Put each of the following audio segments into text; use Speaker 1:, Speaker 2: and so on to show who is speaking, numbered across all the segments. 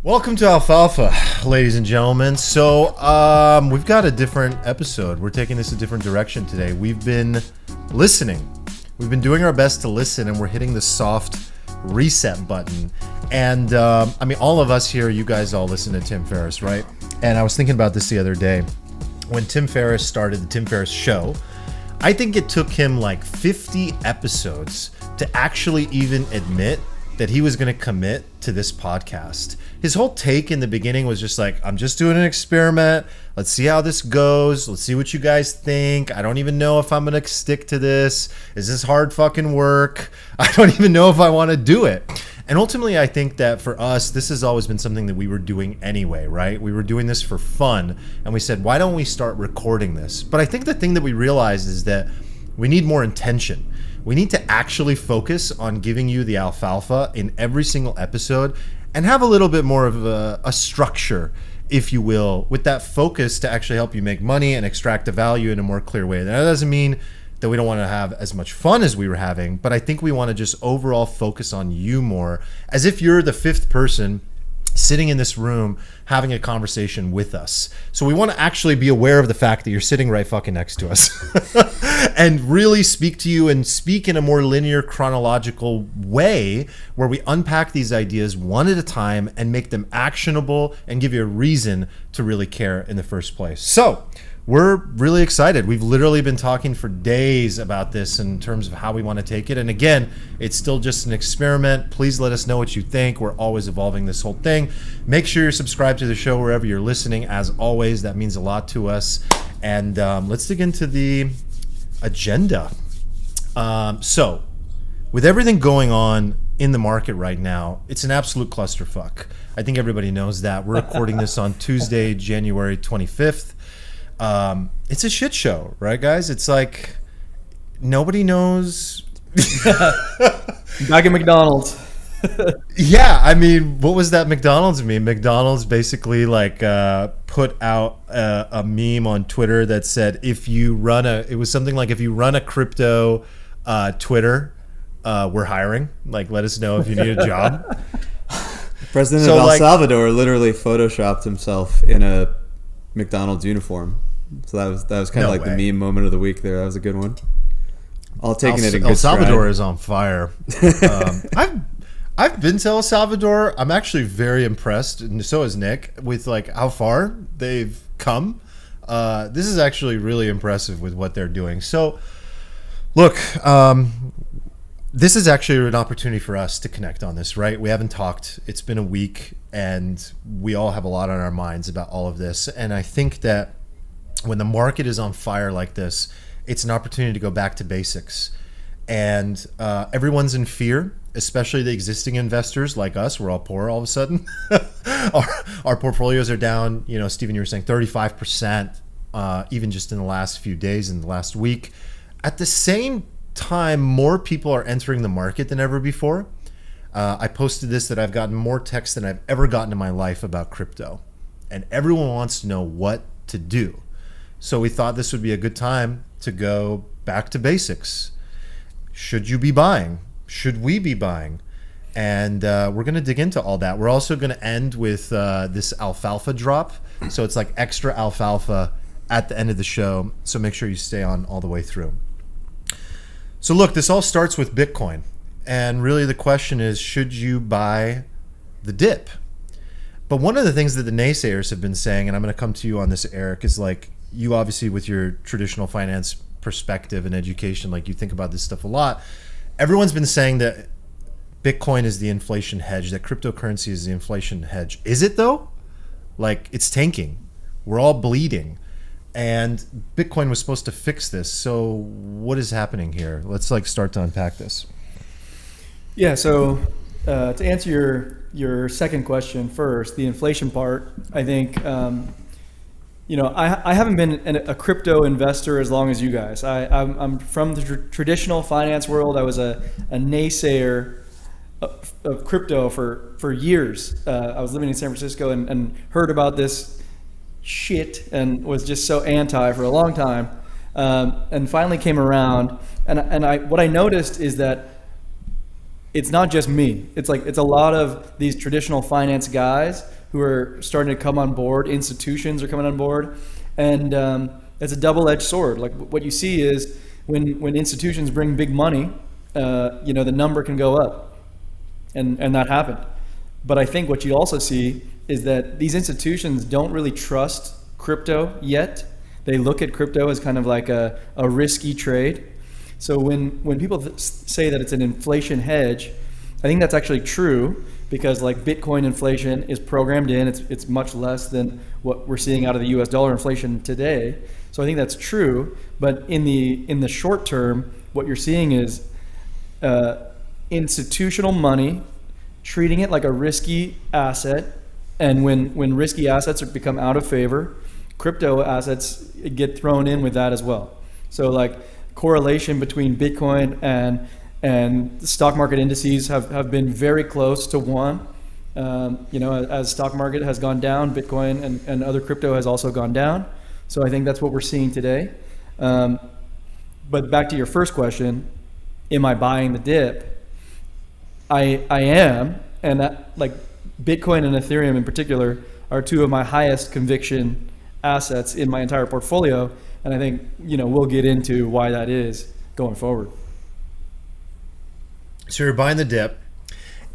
Speaker 1: Welcome to Alfalfa, ladies and gentlemen. So, we've got a different episode. We're taking this a different direction today. We've been listening. We've been doing our best to listen, and we're hitting the soft reset button. And, all of us here, you guys all listen to Tim Ferriss, right? And I was thinking about this the other day. When Tim Ferriss started the Tim Ferriss Show, I think it took him like 50 episodes to actually even admit that he was going to commit to this podcast. His whole take in the beginning was just like, I'm just doing an experiment. Let's see how this goes. Let's see what you guys think. I don't even know if I'm going to stick to this. Is this hard fucking work? I don't even know if I want to do it. And ultimately, I think that for us, this has always been something that we were doing anyway, right? We were doing this for fun. And we said, why don't we start recording this? But I think the thing that we realized is that we need more intention. We need to actually focus on giving you the alfalfa in every single episode and have a little bit more of a structure, if you will, with that focus to actually help you make money and extract the value in a more clear way. That doesn't mean that we don't want to have as much fun as we were having, but I think we want to just overall focus on you more, as if you're the fifth person sitting in this room having a conversation with us. So we want to actually be aware of the fact that you're sitting right fucking next to us and really speak to you and speak in a more linear chronological way where we unpack these ideas one at a time and make them actionable and give you a reason to really care in the first place. So we're really excited. We've literally been talking for days about this in terms of how we want to take it. And again, it's still just an experiment. Please let us know what you think. We're always evolving this whole thing. Make sure you're subscribed to the show wherever you're listening. As always, that means a lot to us. And let's dig into the agenda. So with everything going on in the market right now, it's an absolute clusterfuck. I think everybody knows that. We're recording this on Tuesday, January 25th. It's a shit show, right, guys? It's like nobody knows.
Speaker 2: Back at McDonald's.
Speaker 1: Yeah, I mean, what was that McDonald's meme? McDonald's basically put out a meme on Twitter that said, it was something like, if you run a crypto Twitter, we're hiring. Like, let us know if you need a job.
Speaker 2: President of El Salvador literally photoshopped himself in a McDonald's uniform. So that was kind of the meme moment of the week there. That was a good one. All taking it in good stride.
Speaker 1: El Salvador is on fire. I've been to El Salvador. I'm actually very impressed, and so is Nick, with how far they've come. This is actually really impressive with what they're doing. So, look, this is actually an opportunity for us to connect on this, right? We haven't talked. It's been a week, and we all have a lot on our minds about all of this. And I think that when the market is on fire like this, it's an opportunity to go back to basics. And everyone's in fear, especially the existing investors like us. We're all poor all of a sudden. our portfolios are down, Stephen, you were saying 35%, even just in the last few days, in the last week. At the same time, more people are entering the market than ever before. I posted this, that I've gotten more texts than I've ever gotten in my life about crypto. And everyone wants to know what to do. So we thought this would be a good time to go back to basics. Should you be buying? Should we be buying? And we're going to dig into all that. We're also going to end with this alfalfa drop. So it's like extra alfalfa at the end of the show. So make sure you stay on all the way through. So look, this all starts with Bitcoin. And really the question is, should you buy the dip? But one of the things that the naysayers have been saying, and I'm going to come to you on this, Eric, is you obviously with your traditional finance perspective and education, you think about this stuff a lot. Everyone's been saying that Bitcoin is the inflation hedge, that cryptocurrency is the inflation hedge. Is it though? It's tanking. We're all bleeding. And Bitcoin was supposed to fix this. So what is happening here? Let's start to unpack this.
Speaker 2: Yeah, so to answer your second question first, the inflation part, I think, I haven't been a crypto investor as long as you guys. I'm from the traditional finance world. I was a naysayer of crypto for years. I was living in San Francisco and heard about this shit and was just so anti for a long time, and finally came around. And what I noticed is that it's not just me. It's a lot of these traditional finance guys who are starting to come on board. Institutions are coming on board, and it's a double-edged sword. Like what you see is when institutions bring big money, the number can go up, and that happened. But I think what you also see is that these institutions don't really trust crypto yet. They look at crypto as kind of like a risky trade. So when people say that it's an inflation hedge, I think that's actually true, because like Bitcoin inflation is programmed in. It's much less than what we're seeing out of the US dollar inflation today. So I think that's true. But in the short term, what you're seeing is institutional money treating it like a risky asset. And when risky assets become out of favor, crypto assets get thrown in with that as well. So like correlation between Bitcoin and stock market indices have been very close to one. As stock market has gone down, Bitcoin and other crypto has also gone down. So I think that's what we're seeing today. But back to your first question, am I buying the dip? I am, and that, like Bitcoin and Ethereum in particular are two of my highest conviction assets in my entire portfolio, and I think we'll get into why that is going forward.
Speaker 1: So you're buying the dip,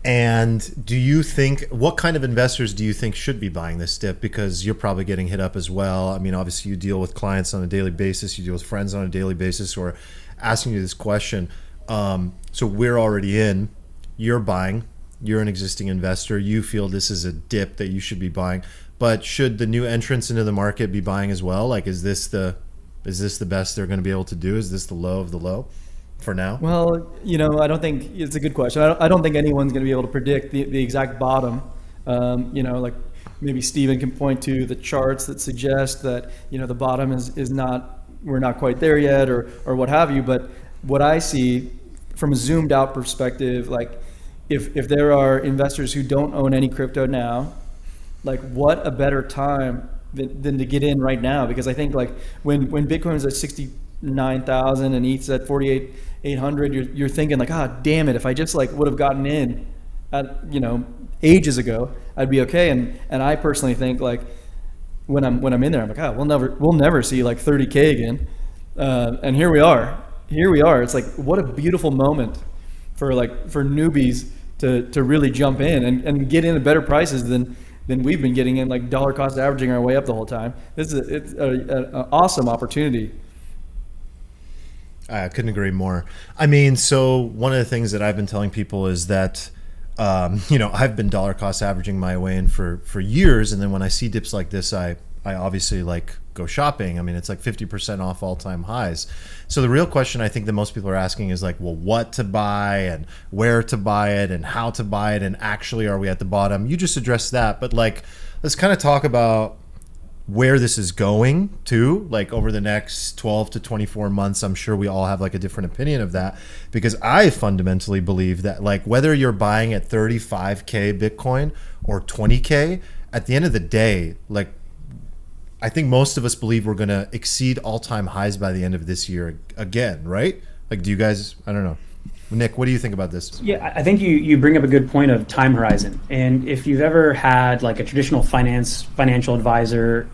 Speaker 1: and do you think, what kind of investors do you think should be buying this dip? Because you're probably getting hit up as well. I mean, obviously you deal with clients on a daily basis, you deal with friends on a daily basis who are asking you this question. So we're already in, you're buying, you're an existing investor, you feel this is a dip that you should be buying, but should the new entrants into the market be buying as well? Like, is this the best they're going to be able to do? Is this the low of the low for now?
Speaker 2: Well, I don't think it's a good question. I don't think anyone's going to be able to predict the exact bottom. Like maybe Steven can point to the charts that suggest that, the bottom is not, we're not quite there yet, or what have you. But what I see from a zoomed out perspective, like if there are investors who don't own any crypto now, like what a better time than to get in right now. Because I think like when Bitcoin was at 69,000 and ETH's at 48,800, you're thinking like, damn it, if I just like would have gotten in at ages ago, I'd be okay. And I personally think like when I'm in there, I'm like, we'll never see like 30K again. And here we are. It's like, what a beautiful moment for newbies to really jump in and get in at better prices than we've been getting in, like dollar cost averaging our way up the whole time. It's an awesome opportunity.
Speaker 1: I couldn't agree more. I mean, so one of the things that I've been telling people is that, I've been dollar cost averaging my way in for years. And then when I see dips like this, I obviously like go shopping. I mean, it's like 50% off all-time highs. So the real question I think that most people are asking is like, well, what to buy and where to buy it and how to buy it, and actually are we at the bottom? You just addressed that, but like let's kind of talk about where this is going to, like over the next 12 to 24 months. I'm sure we all have like a different opinion of that, because I fundamentally believe that like whether you're buying at 35K Bitcoin or 20K, at the end of the day, like I think most of us believe we're going to exceed all-time highs by the end of this year again, right? Like, do you guys, I don't know. Nick, what do you think about this?
Speaker 3: Yeah, I think you bring up a good point of time horizon. And if you've ever had like a traditional financial advisor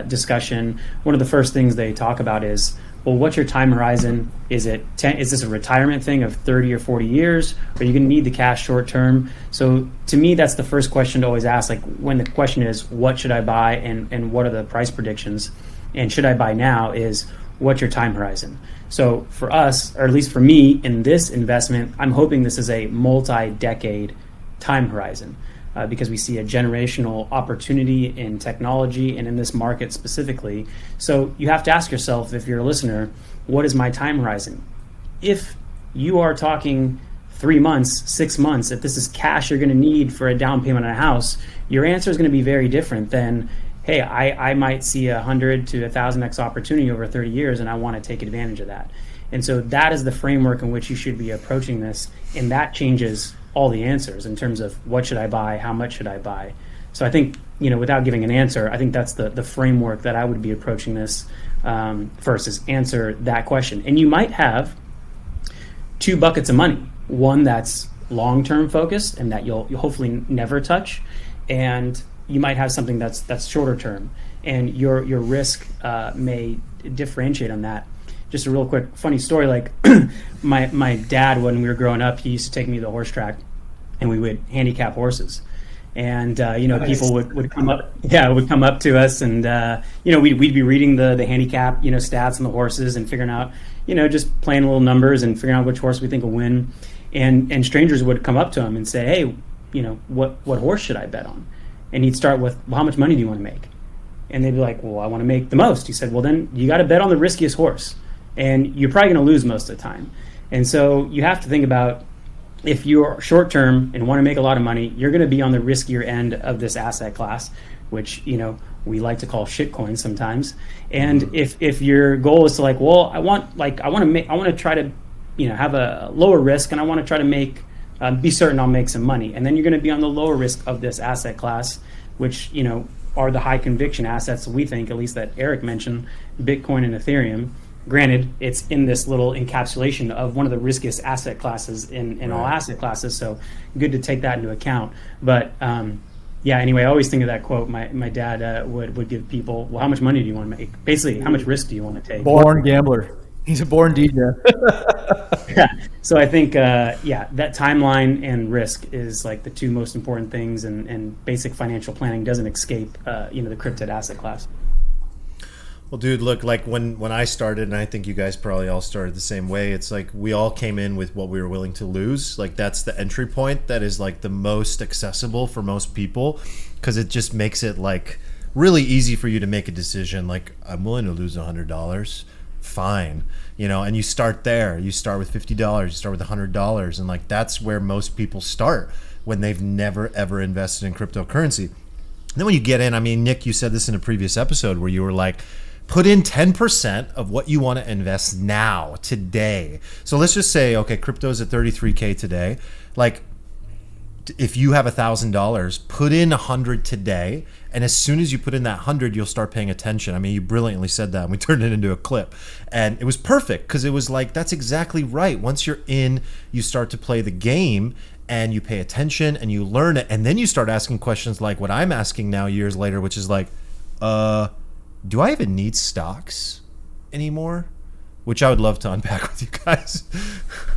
Speaker 3: discussion, one of the first things they talk about is, well, what's your time horizon? Is this a retirement thing of 30 or 40 years? Or are you going to need the cash short term? So to me, that's the first question to always ask. Like when the question is, what should I buy and what are the price predictions? And should I buy now is, what's your time horizon? So for us, or at least for me in this investment, I'm hoping this is a multi-decade time horizon because we see a generational opportunity in technology and in this market specifically. So you have to ask yourself, if you're a listener, what is my time horizon? If you are talking 3 months, 6 months, if this is cash you're going to need for a down payment on a house, your answer is going to be very different than, hey, I might see 100 to 1,000x opportunity over 30 years and I want to take advantage of that. And so that is the framework in which you should be approaching this. And that changes all the answers in terms of what should I buy, how much should I buy. So I think, without giving an answer, I think that's the framework that I would be approaching this first, is answer that question. And you might have 2 buckets of money. One that's long-term focused and that you'll hopefully never touch, and you might have something that's shorter term, and your risk may differentiate on that. Just a real quick funny story, like my dad, when we were growing up, he used to take me to the horse track, and we would handicap horses. And
Speaker 2: Nice.
Speaker 3: people would come up to us, and we'd be reading the handicap stats on the horses and figuring out just playing little numbers and figuring out which horse we think will win. And strangers would come up to him and say, hey, what horse should I bet on? And he'd start with, well, how much money do you want to make? And they'd be like, well, I want to make the most. He said, well, then you got to bet on the riskiest horse, and you're probably going to lose most of the time. And so you have to think about, if you're short term and want to make a lot of money, you're going to be on the riskier end of this asset class, which we like to call shitcoins sometimes. And if your goal is to I want to try to have a lower risk, and I want to try to be certain I'll make some money, and then you're going to be on the lower risk of this asset class, which are the high conviction assets, we think, at least that Eric mentioned, Bitcoin and Ethereum. Granted, it's in this little encapsulation of one of the riskiest asset classes in all asset classes, so good to take that into account. But anyway, I always think of that quote my dad would give people, well, how much money do you want to make? Basically, how much risk do you want to take?
Speaker 2: Born gambler. He's a born DJ.
Speaker 3: Yeah. So I think, that timeline and risk is like the two most important things, and basic financial planning doesn't escape, the cryptid asset class.
Speaker 1: Well, dude, look, like when I started, and I think you guys probably all started the same way, it's like we all came in with what we were willing to lose. Like that's the entry point that is like the most accessible for most people, because it just makes it like really easy for you to make a decision. Like, I'm willing to lose $100. Fine. And you start there. You start with $50, you start with $100, and like that's where most people start when they've never ever invested in cryptocurrency. And then when you get in, I mean, Nick, you said this in a previous episode where you were like, put in 10% of what you want to invest now, today. So let's just say, okay, crypto's at 33K today. Like, if you have $1,000, put in 100 today. And as soon as you put in that 100, you'll start paying attention. I mean, you brilliantly said that, and we turned it into a clip. And it was perfect, because it was like, that's exactly right. Once you're in, you start to play the game, and you pay attention, and you learn it. And then you start asking questions like what I'm asking now years later, which is like, do I even need stocks anymore? Which I would love to unpack with you guys.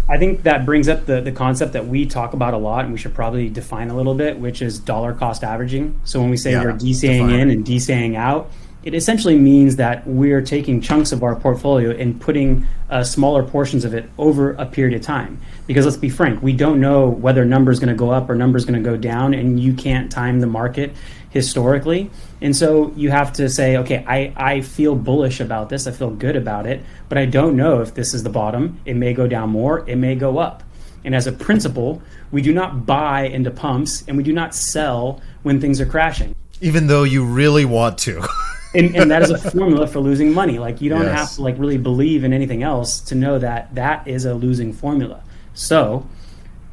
Speaker 3: I think that brings up the concept that we talk about a lot, and we should probably define a little bit, which is dollar cost averaging. So when we say we're DCAing in and DCAing out, it essentially means that we're taking chunks of our portfolio and putting smaller portions of it over a period of time. Because let's be frank, we don't know whether number's going to go up or number's going to go down, and you can't time the market historically. And so you have to say, okay, I feel bullish about this, I feel good about it, but I don't know if this is the bottom. It may go down more, it may go up. And as a principle, we do not buy into pumps, and we do not sell when things are crashing.
Speaker 1: Even though you really want to.
Speaker 3: And that is a formula for losing money. Like, you don't have to really believe in anything else to know that that is a losing formula. So,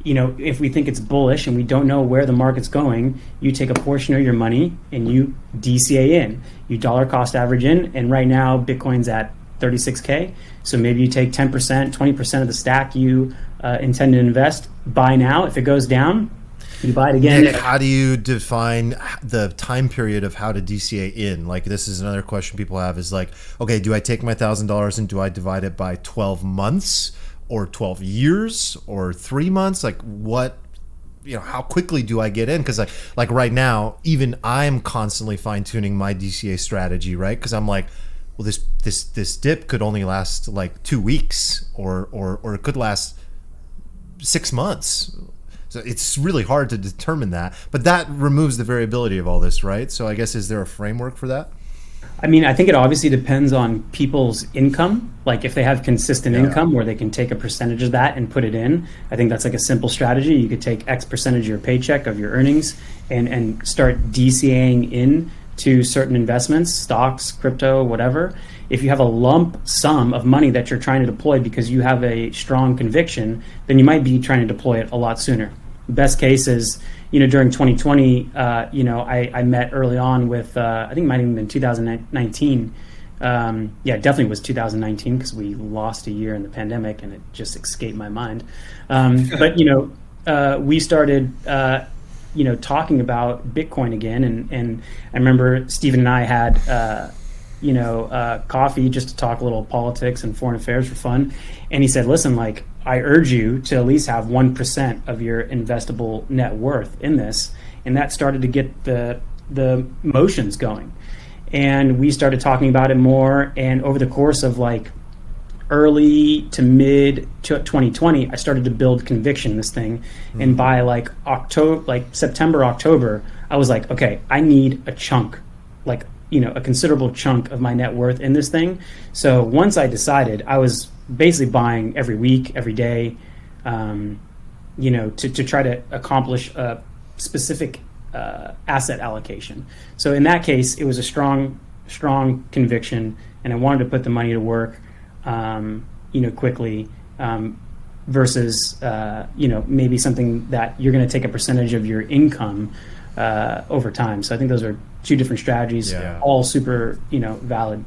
Speaker 3: if we think it's bullish and we don't know where the market's going, you take a portion of your money and you DCA in. You dollar cost average in, and right now Bitcoin's at 36K. So maybe you take 10%, 20% of the stack you intend to invest, buy now. If it goes down, you buy it again.
Speaker 1: Nick, how do you define the time period of how to DCA in? Like, this is another question people have, is like, okay, do I take my $1,000 and do I divide it by 12 months or 12 years or 3 months? Like, what, how quickly do I get in? Because like right now, even I'm constantly fine tuning my DCA strategy, right? Because I'm like, well, this dip could only last like 2 weeks, or it could last 6 months. So it's really hard to determine that, but that removes the variability of all this, right? So I guess, is there a framework for that?
Speaker 3: I mean, I think it obviously depends on people's income. Like, if they have consistent income where they can take a percentage of that and put it in, I think that's like a simple strategy. You could take X percentage of your paycheck, of your earnings, and start DCAing in to certain investments, stocks, crypto, whatever. If you have a lump sum of money that you're trying to deploy because you have a strong conviction, then you might be trying to deploy it a lot sooner. Best case is, during 2020, I met early on with, I think it might have even been 2019. Definitely was 2019, because we lost a year in the pandemic and it just escaped my mind. But, we started, talking about Bitcoin again, and I remember Stephen and I had, coffee just to talk a little politics and foreign affairs for fun, and he said, "Listen, like I urge you to at least have 1% of your investable net worth in this," and that started to get the motions going, and we started talking about it more, and over the course of like early to mid 2020, I started to build conviction in this thing. And by like September, October, I was like, okay, I need a chunk, like, a considerable chunk of my net worth in this thing. So once I decided, I was basically buying every week, every day, to try to accomplish a specific asset allocation. So in that case, it was a strong conviction, and I wanted to put the money to work quickly, versus, maybe something that you're going to take a percentage of your income over time. So I think those are two different strategies, all super, valid.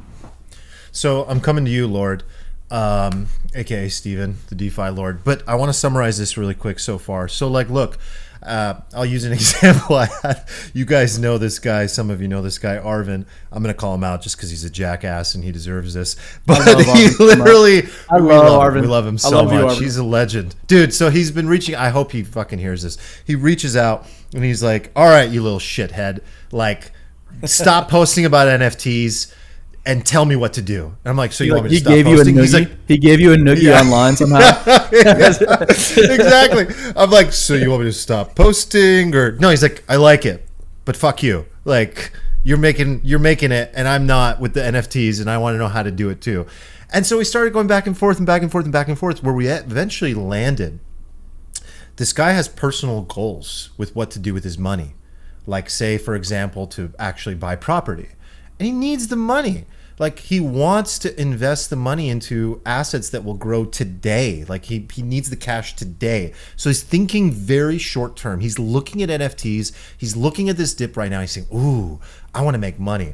Speaker 1: So I'm coming to you, Lord, aka Steven, the DeFi Lord. But I want to summarize this really quick so far. So like, look, I'll use an example I had. You guys know this guy. Some of you know this guy, Arvin. I'm going to call him out just because he's a jackass and he deserves this. But he literally,
Speaker 2: I love Arvin.
Speaker 1: We love him so much. He's a legend. Dude, so he's been reaching, I hope he fucking hears this. He reaches out and he's like, all right, you little shithead. Like, stop posting about NFTs and tell me what to do. And I'm like, so you want me to stop posting? He's like,
Speaker 2: he gave you a noogie online somehow.
Speaker 1: Exactly. I'm like, so you want me to stop posting? Or no, he's like, I like it, but fuck you. Like, you're making it, and I'm not with the NFTs, and I want to know how to do it too. And so we started going back and forth and back and forth and back and forth, where we eventually landed. This guy has personal goals with what to do with his money. Like, say, for example, to actually buy property. And he needs the money. Like, he wants to invest the money into assets that will grow today. Like, he needs the cash today. So he's thinking very short term. He's looking at NFTs. He's looking at this dip right now. He's saying, ooh, I want to make money.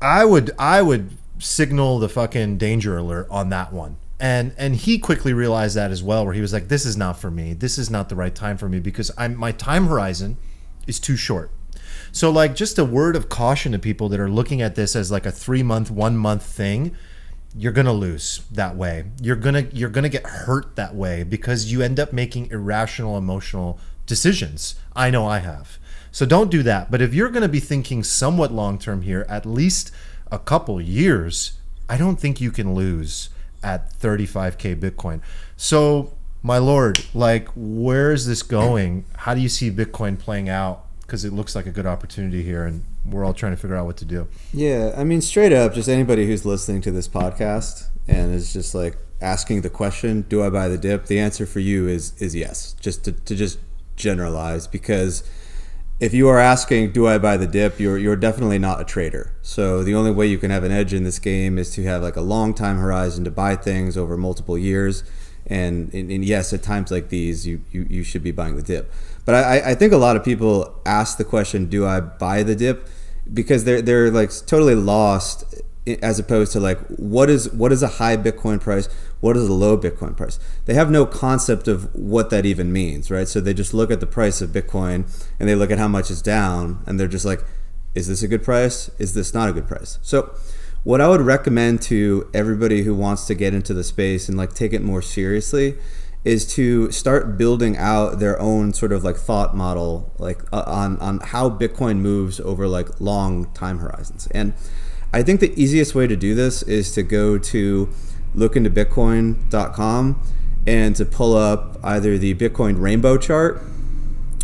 Speaker 1: I would signal the fucking danger alert on that one. And he quickly realized that as well, where he was like, this is not for me. This is not the right time for me, because my time horizon is too short. So like, just a word of caution to people that are looking at this as like a 3-month, 1-month thing. You're going to lose that way. You're going to get hurt that way, because you end up making irrational, emotional decisions. I know I have. So don't do that. But if you're going to be thinking somewhat long-term here, at least a couple years, I don't think you can lose at 35K Bitcoin. So my Lord, like, where is this going? How do you see Bitcoin playing out? Because it looks like a good opportunity here, and we're all trying to figure out what to do.
Speaker 4: Yeah, I mean, straight up, just anybody who's listening to this podcast and is just like asking the question, do I buy the dip? The answer for you is yes, just to just generalize, because if you are asking, do I buy the dip, you're definitely not a trader. So the only way you can have an edge in this game is to have like a long time horizon to buy things over multiple years. And yes, at times like these, you should be buying the dip. But I think a lot of people ask the question, do I buy the dip? Because they're like totally lost, as opposed to like, what is a high Bitcoin price? What is a low Bitcoin price? They have no concept of what that even means, right? So they just look at the price of Bitcoin and they look at how much it's down, and they're just like, is this a good price? Is this not a good price? So what I would recommend to everybody who wants to get into the space and like take it more seriously is to start building out their own sort of like thought model, like on how Bitcoin moves over like long time horizons. And I think the easiest way to do this is to go to lookintobitcoin.com and to pull up either the Bitcoin rainbow chart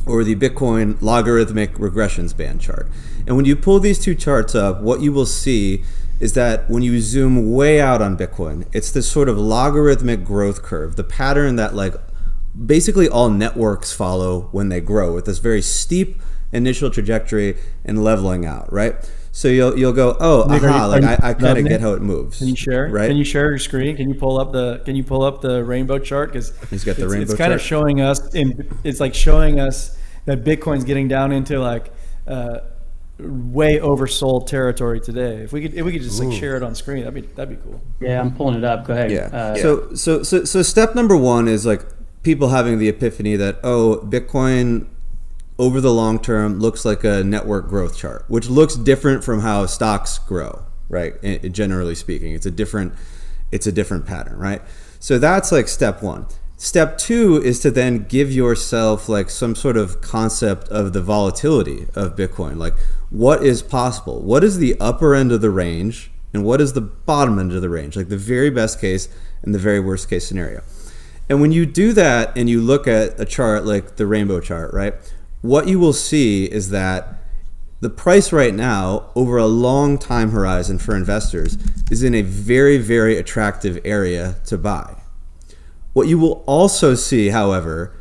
Speaker 4: or the Bitcoin logarithmic regressions band chart. And when you pull these two charts up, what you will see is that when you zoom way out on Bitcoin, it's this sort of logarithmic growth curve, the pattern that like basically all networks follow when they grow, with this very steep initial trajectory and leveling out, right? So you'll go, oh,
Speaker 2: Nick,
Speaker 4: I kind of get how it moves.
Speaker 2: Can you share?
Speaker 4: Right?
Speaker 2: Can you share your screen? Can you pull up the rainbow chart? Because
Speaker 4: he's got the rainbow chart.
Speaker 2: It's kind of showing us it's like showing us that Bitcoin's getting down into like way oversold territory today. If we could just like share it on screen, that'd be cool.
Speaker 3: Yeah, I'm pulling it up. Go ahead.
Speaker 4: Yeah. So step number one is like, people having the epiphany that, oh, Bitcoin over the long term looks like a network growth chart, which looks different from how stocks grow, right? Generally speaking, it's a different pattern, right? So that's like step one. Step two is to then give yourself like some sort of concept of the volatility of Bitcoin. Like, what is possible? What is the upper end of the range and what is the bottom end of the range? Like the very best case and the very worst case scenario. And when you do that and you look at a chart like the rainbow chart, right? What you will see is that the price right now over a long time horizon for investors is in a very, very attractive area to buy. What you will also see, however,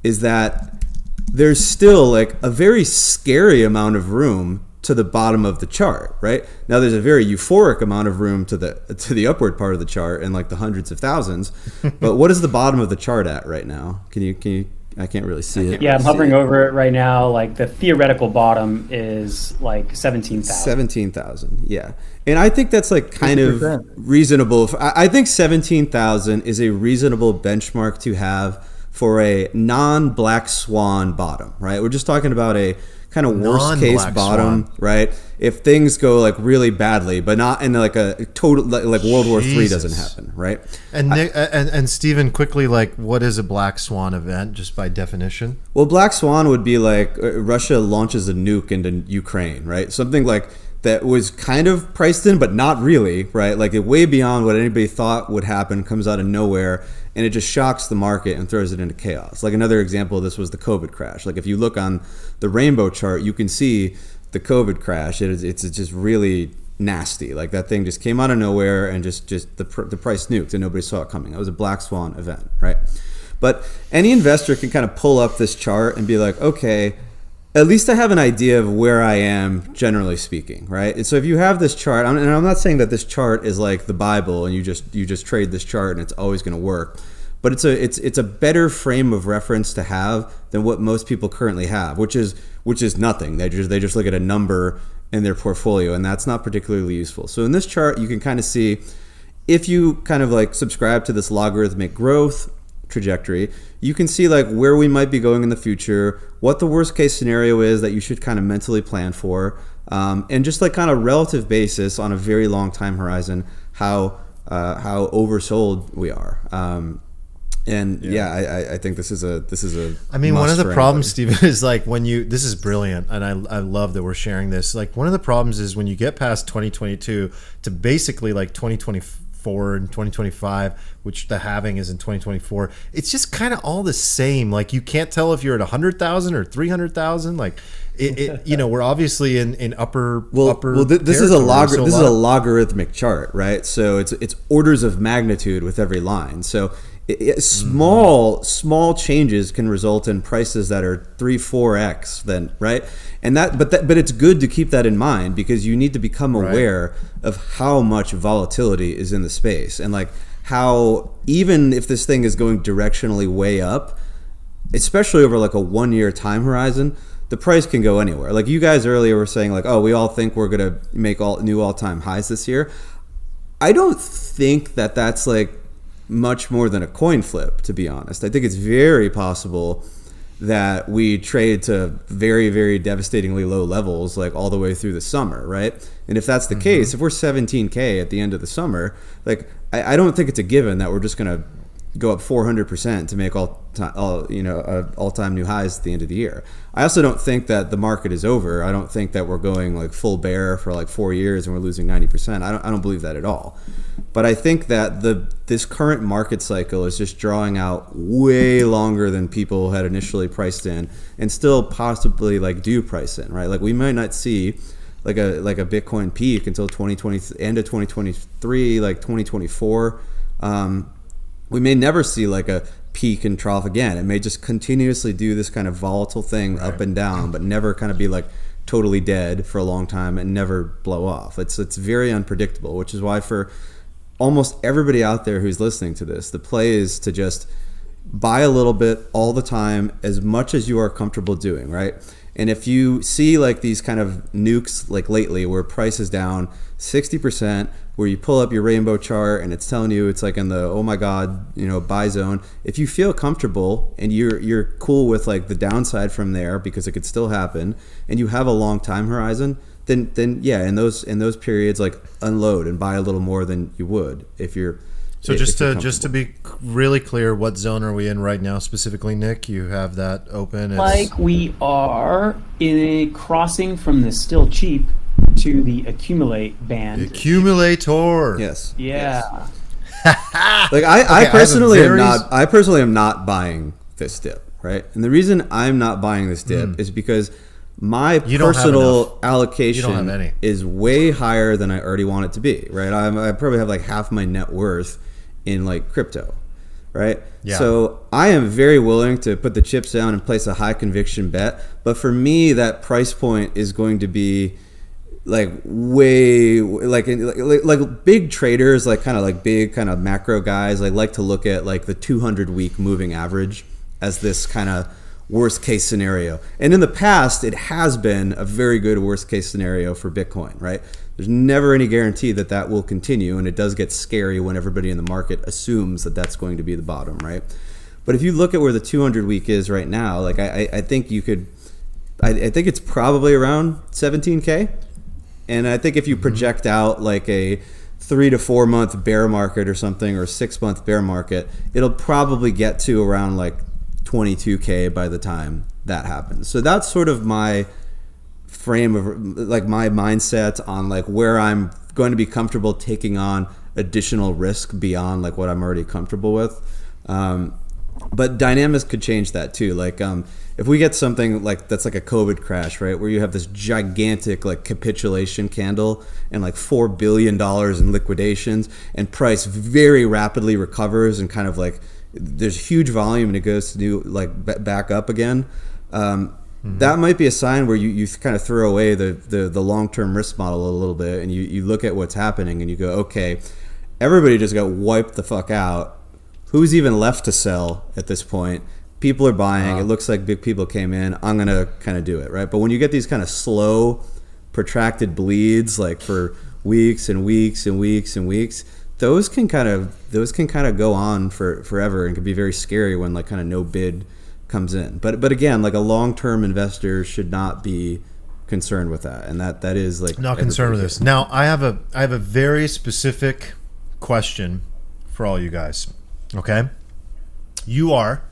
Speaker 4: is that there's still like a very scary amount of room to the bottom of the chart, right? Now there's a very euphoric amount of room to the upward part of the chart and like the hundreds of thousands. But what is the bottom of the chart at right now? Can you I can't really see it.
Speaker 3: Yeah, I'm hovering over it right now. Like the theoretical bottom is like 17,000.
Speaker 4: 17,000, yeah. And I think that's like kind
Speaker 2: 50%.
Speaker 4: of reasonable. I think 17,000 is a reasonable benchmark to have for a non-black swan bottom, right? We're just talking about a kind of worst case bottom, right? If things go like really badly, but not in like a total like World War III doesn't happen, right?
Speaker 1: And Nick, and Stephen, quickly, like, what is a black swan event, just by definition?
Speaker 4: Well, black swan would be like Russia launches a nuke into Ukraine, right? Something like that was kind of priced in, but not really, right? Like way beyond what anybody thought would happen, comes out of nowhere, and it just shocks the market and throws it into chaos. Like another example of this was the COVID crash. Like if you look on the rainbow chart, you can see the COVID crash. It's just really nasty. Like that thing just came out of nowhere and just the price nuked and nobody saw it coming. It was a black swan event, right? But any investor can kind of pull up this chart and be like, okay, at least I have an idea of where I am, generally speaking, right? And so if you have this chart, and I'm not saying that this chart is like the Bible and you just trade this chart and it's always going to work, but it's a better frame of reference to have than what most people currently have, which is nothing. They just look at a number in their portfolio, and that's not particularly useful. So in this chart, you can kind of see if you kind of like subscribe to this logarithmic growth trajectory, you can see like where we might be going in the future, what the worst case scenario is that you should kind of mentally plan for, and just like kind of relative basis on a very long time horizon, how oversold we are. I think this is a.
Speaker 1: I mean, one of the
Speaker 4: must for
Speaker 1: problems,
Speaker 4: anybody.
Speaker 1: Stephen, is like when you. This is brilliant, and I love that we're sharing this. Like one of the problems is when you get past 2022 to basically like 2024 and 2025, which the halving is in 2024. It's just kind of all the same. Like you can't tell if you're at 100,000 or 300,000. Like we're obviously in upper.
Speaker 4: This is a
Speaker 1: territory, so
Speaker 4: logarithmic chart, right? So it's orders of magnitude with every line. So small changes can result in prices that are 3-4x then, right? And but it's good to keep that in mind because you need to become aware of how much volatility is in the space and like how even if this thing is going directionally way up, especially over like a 1-year time horizon, the price can go anywhere. Like you guys earlier were saying like, oh, we all think we're going to make new all-time highs this year. I don't think that that's like much more than a coin flip, to be honest. I think it's very possible that we trade to very, very devastatingly low levels like all the way through the summer, right? And if that's the case, if we're 17K at the end of the summer, like I don't think it's a given that we're just going to go up 400% to make all-time new highs at the end of the year. I also don't think that the market is over. I don't think that we're going like full bear for like 4 years and we're losing 90%. I don't believe that at all. But I think that this current market cycle is just drawing out way longer than people had initially priced in, and still possibly like do price in, right? Like we might not see like a Bitcoin peak until 2020, end of 2023, like 2024. We may never see like a peak and trough again. It may just continuously do this kind of volatile thing up and down, but never kind of be like totally dead for a long time and never blow off. It's very unpredictable, which is why for almost everybody out there who's listening to this, the play is to just buy a little bit all the time, as much as you are comfortable doing, right? And if you see like these kind of nukes like lately where price is down 60%, where you pull up your rainbow chart and it's telling you it's like in the oh my god, you know, buy zone. If you feel comfortable and you're cool with like the downside from there because it could still happen, and you have a long time horizon, then yeah, in those periods, like unload and buy a little more than you would if you're.
Speaker 1: So just to be really clear, what zone are we in right now specifically, Nick? You have that open. It's...
Speaker 3: Like we are in a crossing from the still cheap to the accumulate band.
Speaker 1: Accumulator.
Speaker 4: Yes.
Speaker 3: Yeah.
Speaker 4: Yes. Like I personally am not buying this dip, right? And the reason I'm not buying this dip is because my personal allocation is way higher than I already want it to be, right? I probably have like half my net worth in like crypto, right?
Speaker 1: Yeah.
Speaker 4: So I am very willing to put the chips down and place a high conviction bet. But for me, that price point is going to be like way like big traders, like kind of like big kind of macro guys, like to look at like the 200 week moving average as this kind of worst case scenario. And in the past, it has been a very good worst case scenario for Bitcoin, right? There's never any guarantee that that will continue, and it does get scary when everybody in the market assumes that that's going to be the bottom, right? But if you look at where the 200 week is right now, like I think you could, I think it's probably around 17K. And I think if you project out like a 3 to 4 month bear market or something, or a 6 month bear market, it'll probably get to around like 22K by the time that happens. So that's sort of my frame of like my mindset on like where I'm going to be comfortable taking on additional risk beyond like what I'm already comfortable with. But dynamics could change that too. Like if we get something like that's like a COVID crash, right, where you have this gigantic like capitulation candle and like $4 billion in liquidations, and price very rapidly recovers and kind of like there's huge volume and it goes to do like back up again. That might be a sign where you kind of throw away the long-term risk model a little bit, and you look at what's happening and you go, okay, everybody just got wiped the fuck out. Who's even left to sell at this point? People are buying. It looks like big people came in. I'm going to kind of do it, right? But when you get these kind of slow, protracted bleeds, like for weeks and weeks and weeks and weeks, those can kind of go on for forever and can be very scary when like kind of no bid comes in. But again, like a long-term investor should not be concerned with that, and that is like
Speaker 1: not concerned with this. Now I have a very specific question for all you guys. Okay, you are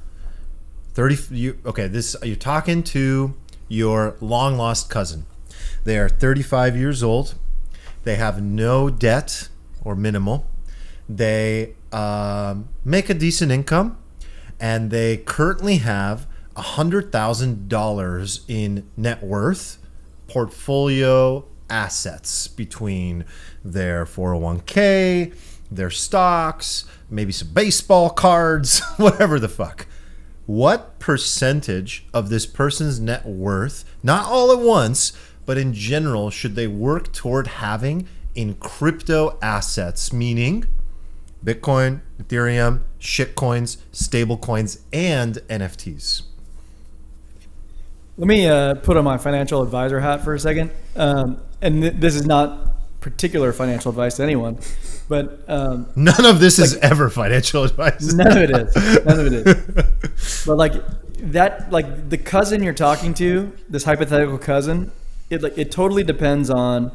Speaker 1: 30. You're talking to your long lost cousin. They are 35 years old. They have no debt or minimal. They make a decent income, and they currently have $100,000 in net worth, portfolio assets between their 401k, their stocks, maybe some baseball cards, whatever the fuck. What percentage of this person's net worth, not all at once, but in general, should they work toward having in crypto assets, meaning Bitcoin, Ethereum, shitcoins, stable coins, and NFTs?
Speaker 2: Let me put on my financial advisor hat for a second. This is not particular financial advice to anyone, but
Speaker 1: none of this is ever financial advice.
Speaker 2: None of it is. But like that, like the cousin you're talking to, this hypothetical cousin, it totally depends on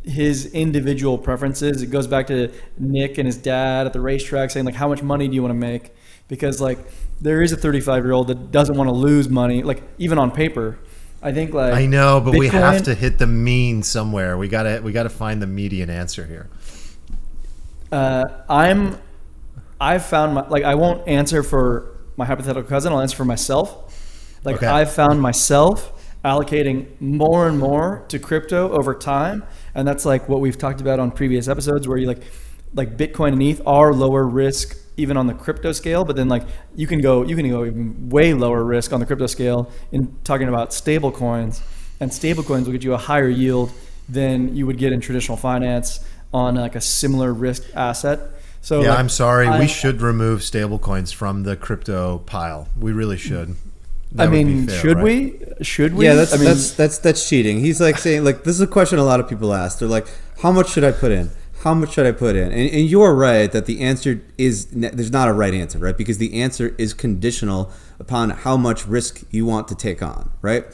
Speaker 2: his individual preferences. It goes back to Nick and his dad at the racetrack saying like, how much money do you want to make? Because like there is a 35-year-old that doesn't want to lose money, like even on paper. I think like
Speaker 1: I know, but
Speaker 2: Bitcoin,
Speaker 1: we have to hit the mean somewhere. We gotta find the median answer here.
Speaker 2: I've found I won't answer for my hypothetical cousin. I'll answer for myself. Like
Speaker 1: okay.
Speaker 2: I've found myself allocating more and more to crypto over time, and that's like what we've talked about on previous episodes, where you like Bitcoin and ETH are lower risk even on the crypto scale, but then like you can go even way lower risk on the crypto scale in talking about stable coins, and stable coins will get you a higher yield than you would get in traditional finance on like a similar risk asset. So
Speaker 1: yeah,
Speaker 2: like,
Speaker 1: I'm sorry, we should remove stable coins from the crypto pile. We really should. That
Speaker 2: I
Speaker 1: would be
Speaker 2: mean,
Speaker 1: fair,
Speaker 2: should
Speaker 1: right?
Speaker 2: we? Should we?
Speaker 4: Yeah, that's
Speaker 2: I mean,
Speaker 4: that's cheating. He's like saying, like, this is a question a lot of people ask. They're like, how much should I put in? How much should I put in? And you're right that the answer is, there's not a right answer, right? Because the answer is conditional upon how much risk you want to take on, right?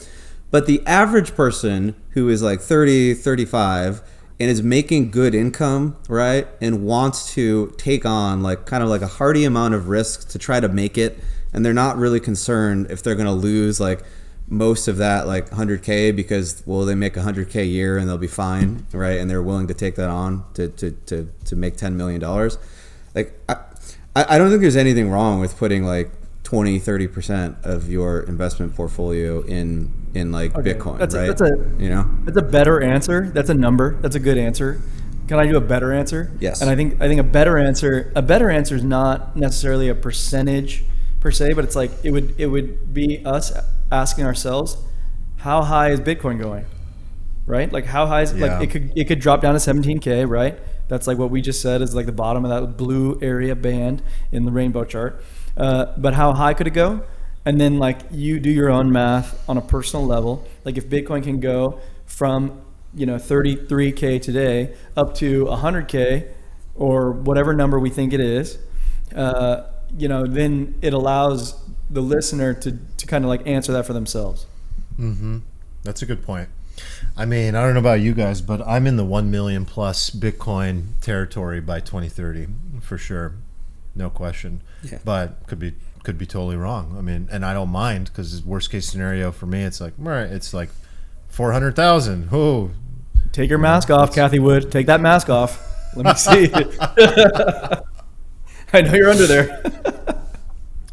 Speaker 4: But the average person who is like 30, 35 and is making good income, right? And wants to take on like kind of like a hearty amount of risk to try to make it. And they're not really concerned if they're going to lose like most of that, like 100K, because, well, they make 100K a year and they'll be fine, right? And they're willing to take that on to make $10 million. Like, I don't think there's anything wrong with putting like 20-30% of your investment portfolio in like Bitcoin, right?
Speaker 2: That's a better answer. That's a number. That's a good answer. Can I do a better answer?
Speaker 4: Yes.
Speaker 2: And I think a better answer is not necessarily a percentage per se, but it's like it would be us asking ourselves, how high is Bitcoin going? Right? Like how high is like it could drop down to 17K, right? That's like what we just said is like the bottom of that blue area band in the rainbow chart. But how high could it go? And then like you do your own math on a personal level. Like if Bitcoin can go from 33K today up to 100K or whatever number we think it is, then it allows the listener to kind of like answer that for themselves.
Speaker 1: Mm-hmm. That's a good point. I mean, I don't know about you guys, but I'm in the 1 million plus Bitcoin territory by 2030 for sure. No question. Yeah. But could be totally wrong. I mean, and I don't mind, because worst case scenario for me, it's like, all right, it's like 400,000. Oh,
Speaker 2: take your mask off, Kathy Wood. Take that mask off. Let me see. I know you're under there.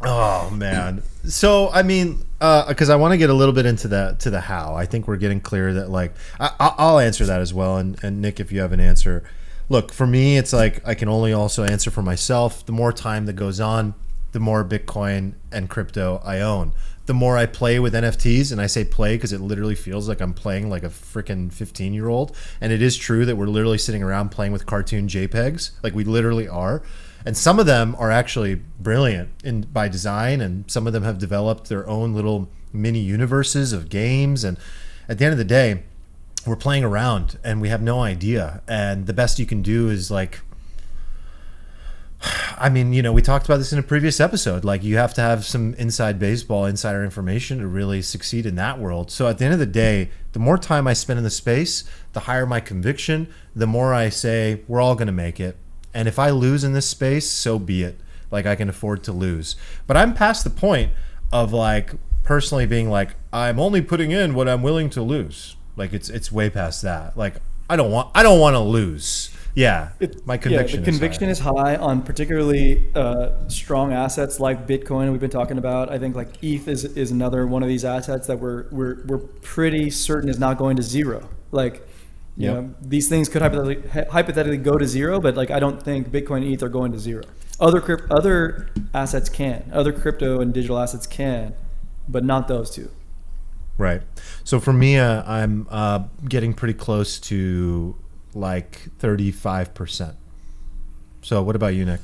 Speaker 1: Oh man. So I mean, because I want to get a little bit into the how. I think we're getting clear that like I'll answer that as well. And Nick, if you have an answer, look, for me, it's like I can only also answer for myself. The more time that goes on, the more Bitcoin and crypto I own. The more I play with NFTs, and I say play because it literally feels like I'm playing like a freaking 15-year-old. And it is true that we're literally sitting around playing with cartoon JPEGs, like we literally are. And some of them are actually brilliant by design, and some of them have developed their own little mini universes of games. And at the end of the day, we're playing around and we have no idea. And the best you can do is like, I mean, we talked about this in a previous episode. Like, you have to have some inside baseball, insider information to really succeed in that world. So at the end of the day, the more time I spend in the space, the higher my conviction, the more I say, we're all going to make it. And if I lose in this space, so be it. Like, I can afford to lose. But I'm past the point of like personally being like, I'm only putting in what I'm willing to lose. Like, it's way past that. Like, I don't want to lose. Yeah, my conviction.
Speaker 2: The conviction is high on particularly strong assets like Bitcoin. We've been talking about. I think like ETH is another one of these assets that we're pretty certain is not going to zero. Like, you know, these things could hypothetically go to zero, but like I don't think Bitcoin and ETH are going to zero. Other assets can. Other crypto and digital assets can, but not those two.
Speaker 1: Right. So for me, I'm getting pretty close to like 35%. So what about you, Nick?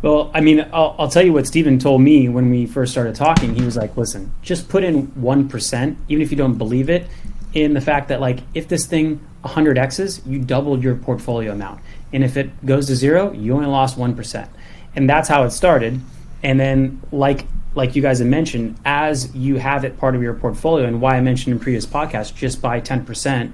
Speaker 3: Well, I mean, I'll tell you what Steven told me when we first started talking. He was like, listen, just put in 1%, even if you don't believe it, in the fact that like if this thing 100x's, you doubled your portfolio amount. And if it goes to zero, you only lost 1%. And that's how it started. And then like you guys have mentioned, as you have it part of your portfolio, and why I mentioned in previous podcasts, just buy 10%.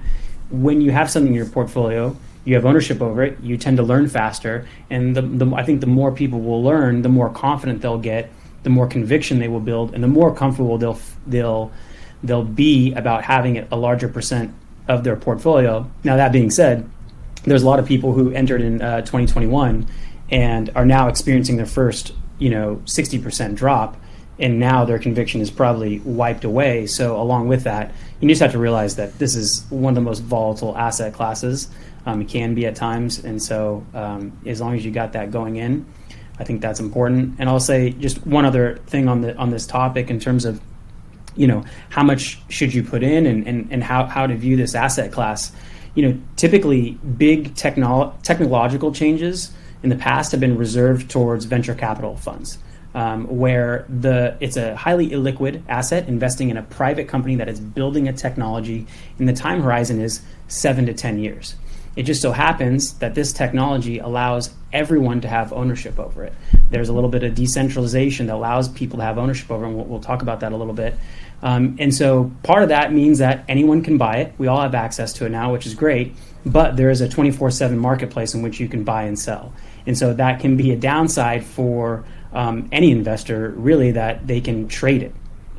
Speaker 3: When you have something in your portfolio, you have ownership over it, you tend to learn faster. And I think the more people will learn, the more confident they'll get, the more conviction they will build, and the more comfortable they'll be about having it a larger percent of their portfolio. Now, that being said, there's a lot of people who entered in 2021 and are now experiencing their first 60% drop, and now their conviction is probably wiped away. So along with that, you just have to realize that this is one of the most volatile asset classes. It can be at times, and so as long as you got that going in, I think that's important. And I'll say just one other thing on this topic in terms of how much should you put in and how to view this asset class. Typically big technological changes in the past have been reserved towards venture capital funds. where it's a highly illiquid asset investing in a private company that is building a technology, and the time horizon is 7 to 10 years. It just so happens that this technology allows everyone to have ownership over it. There's a little bit of decentralization that allows people to have ownership over it, and we'll talk about that a little bit. And so part of that means that anyone can buy it. We all have access to it now, which is great, but there is a 24/7 marketplace in which you can buy and sell. And so that can be a downside for any investor, really, that they can trade it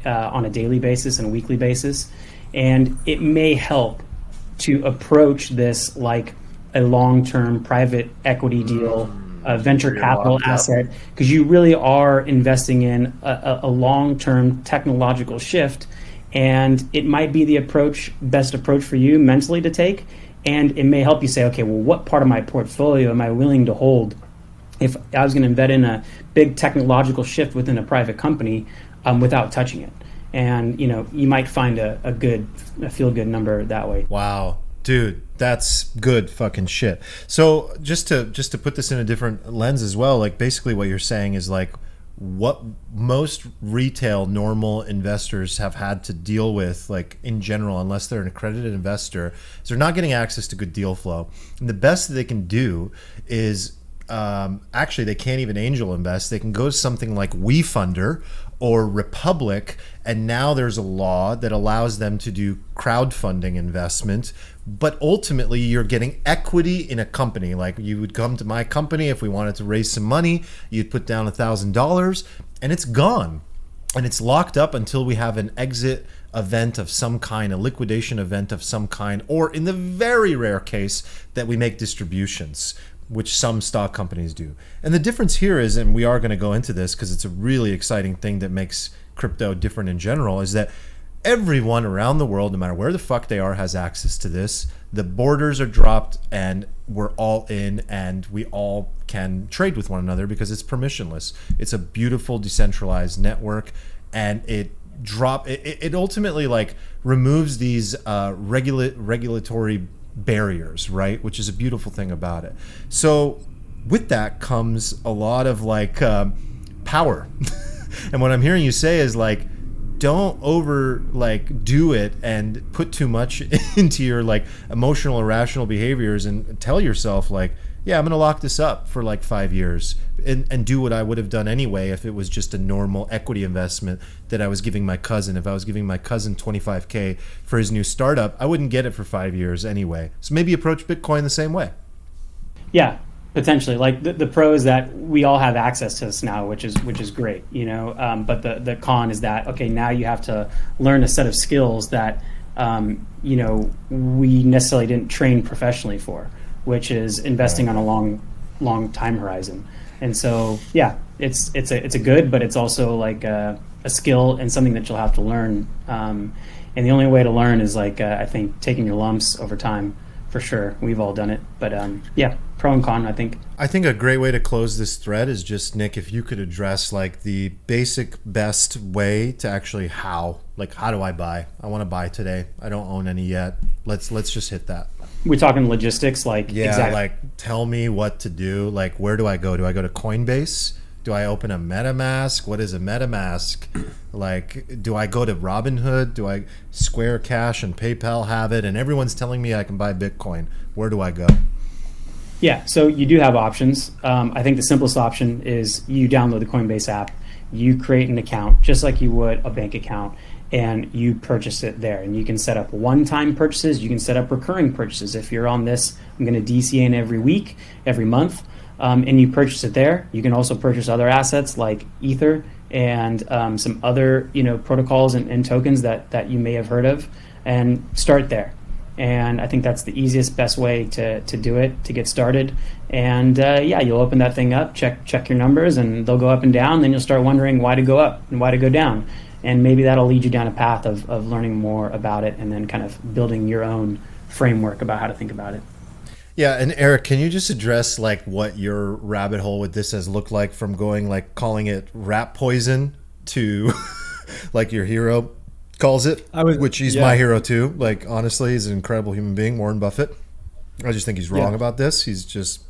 Speaker 3: on a daily basis and a weekly basis. And it may help to approach this like a long-term private equity deal, a venture capital asset, because you really are investing in a long-term technological shift, and it might be the best approach for you mentally to take, and it may help you say, okay, well, what part of my portfolio am I willing to hold if I was going to invest in a big technological shift within a private company without touching it? And you might find a feel-good number that way.
Speaker 1: Wow, dude, that's good fucking shit. So just to put this in a different lens as well, like basically what you're saying is like what most retail normal investors have had to deal with, like in general, unless they're an accredited investor, is they're not getting access to good deal flow. And the best that they can do is actually they can't even angel invest. They can go to something like WeFunder or Republic, and now there's a law that allows them to do crowdfunding investment, but ultimately you're getting equity in a company. Like you would come to my company if we wanted to raise some money, you'd put down $1,000 and it's gone. And it's locked up until we have an exit event of some kind, a liquidation event of some kind, or in the very rare case that we make distributions, which some stock companies do. And the difference here is, and we are going to go into this because it's a really exciting thing that makes crypto different in general, is that everyone around the world, no matter where the fuck they are, has access to this. The borders are dropped and we're all in, and we all can trade with one another because it's permissionless. It's a beautiful decentralized network, and it ultimately like removes these regulatory barriers, right? Which is a beautiful thing about it. So with that comes a lot of like power. And what I'm hearing you say is like, don't do it and put too much into your like emotional irrational behaviors, and tell yourself like, yeah, I'm going to lock this up for like 5 years and do what I would have done anyway if it was just a normal equity investment that I was giving my cousin. If I was giving my cousin $25K for his new startup, I wouldn't get it for 5 years anyway. So maybe approach Bitcoin the same way.
Speaker 3: Yeah, potentially. Like the pro is that we all have access to this now, which is great, but the con is that, okay, now you have to learn a set of skills that, we necessarily didn't train professionally for, which is investing on a long time horizon. And so, yeah, it's a good, but it's also like a skill and something that you'll have to learn. And the only way to learn is like, I think, taking your lumps over time, for sure. We've all done it. But yeah, pro and con, I think.
Speaker 1: I think a great way to close this thread is just, Nick, if you could address like the basic best way to actually how do I buy? I want to buy today. I don't own any yet. Let's just hit that.
Speaker 3: We're talking logistics, like,
Speaker 1: yeah,
Speaker 3: exactly.
Speaker 1: Like tell me what to do. Like, where do I go? Do I go to Coinbase? Do I open a MetaMask? What is a MetaMask? Like, do I go to Robinhood? Do I Square Cash and PayPal have it? And everyone's telling me I can buy Bitcoin. Where do I go?
Speaker 3: Yeah, so you do have options. I think the simplest option is you download the Coinbase app, you create an account just like you would a bank account, and you purchase it there. And you can set up one-time purchases. You can set up recurring purchases. If you're on this, I'm going to DC in every week, every month, and you purchase it there. You can also purchase other assets like Ether and some other protocols and tokens that you may have heard of, and start there. And I think that's the easiest, best way to do it, to get started. And yeah, you'll open that thing up, check your numbers, and they'll go up and down. Then you'll start wondering why to go up and why to go down. And maybe that'll lead you down a path of learning more about it, and then kind of building your own framework about how to think about it.
Speaker 1: Yeah, and Eric, can you just address like what your rabbit hole with this has looked like, from going like calling it rat poison to like your hero calls it, which he's my hero too. Like, honestly, he's an incredible human being, Warren Buffett. I just think he's wrong about this. He's just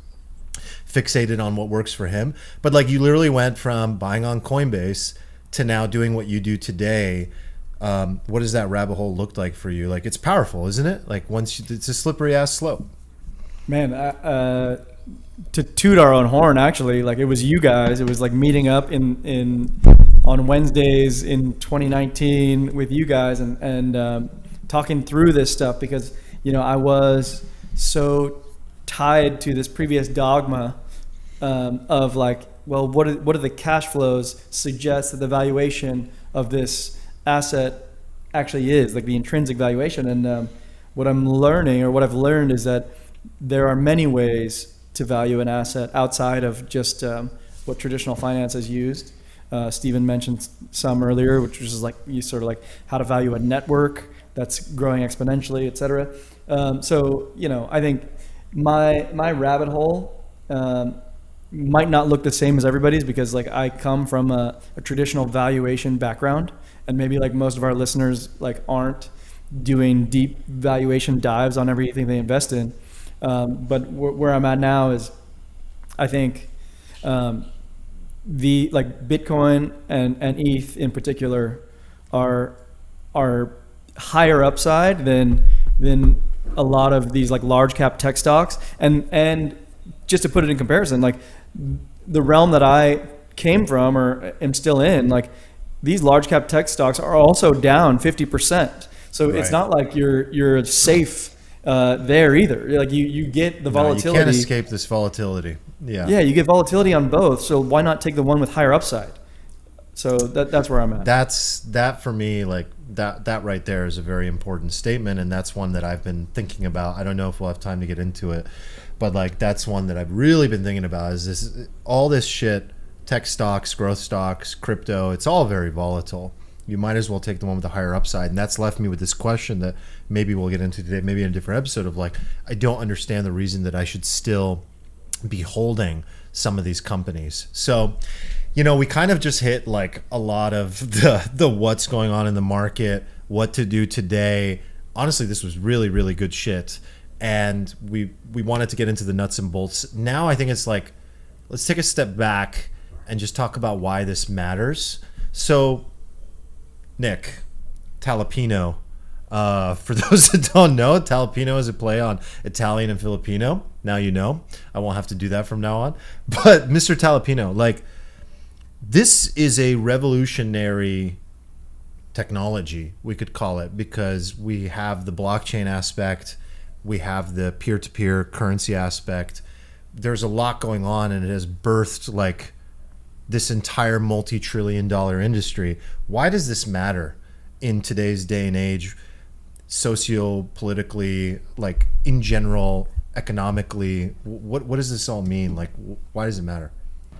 Speaker 1: fixated on what works for him. But like, you literally went from buying on Coinbase to now doing what you do today. What does that rabbit hole look like for you? Like, it's powerful, isn't it? Like, it's a slippery ass slope.
Speaker 2: Man, to toot our own horn, actually, like, it was you guys. It was like meeting up on Wednesdays in 2019 with you guys and talking through this stuff, because I was so tied to this previous dogma of like, well, what do the cash flows suggest that the valuation of this asset actually is, like the intrinsic valuation. And what I'm learning, or what I've learned, is that there are many ways to value an asset outside of just what traditional finance has used. Stephen mentioned some earlier, which was like, you sort of like how to value a network that's growing exponentially, et cetera. So I think my rabbit hole might not look the same as everybody's, because like I come from a traditional valuation background, and maybe like most of our listeners like aren't doing deep valuation dives on everything they invest in. But where I'm at now is, I think the like Bitcoin and ETH in particular are higher upside than a lot of these like large cap tech stocks. And just to put it in comparison, like the realm that I came from or am still in, like these large cap tech stocks are also down 50%. So right. It's not like you're safe there either. Like you get the volatility.
Speaker 1: You can't escape this volatility. Yeah,
Speaker 2: you get volatility on both. So why not take the one with higher upside? So that's where I'm at.
Speaker 1: That for me, like that right there is a very important statement, and that's one that I've been thinking about. I don't know if we'll have time to get into it, but like that's one that I've really been thinking about. Is all this shit, tech stocks, growth stocks, crypto? It's all very volatile. You might as well take the one with the higher upside. And that's left me with this question that maybe we'll get into today, maybe in a different episode, of like, I don't understand the reason that I should still be holding some of these companies. So, we kind of just hit like a lot of the what's going on in the market, what to do today. Honestly, this was really, really good shit. And we wanted to get into the nuts and bolts. Now I think it's like, let's take a step back and just talk about why this matters. So, Nick, Talapino. For those that don't know, Talapino is a play on Italian and Filipino. Now you know. I won't have to do that from now on. But Mr. Talapino, like, this is a revolutionary technology, we could call it, because we have the blockchain aspect, we have the peer-to-peer currency aspect. There's a lot going on, and it has birthed like this entire multi-trillion-dollar industry. Why does this matter in today's day and age, socio-politically, like in general, economically? What does this all mean? Like, why does it matter?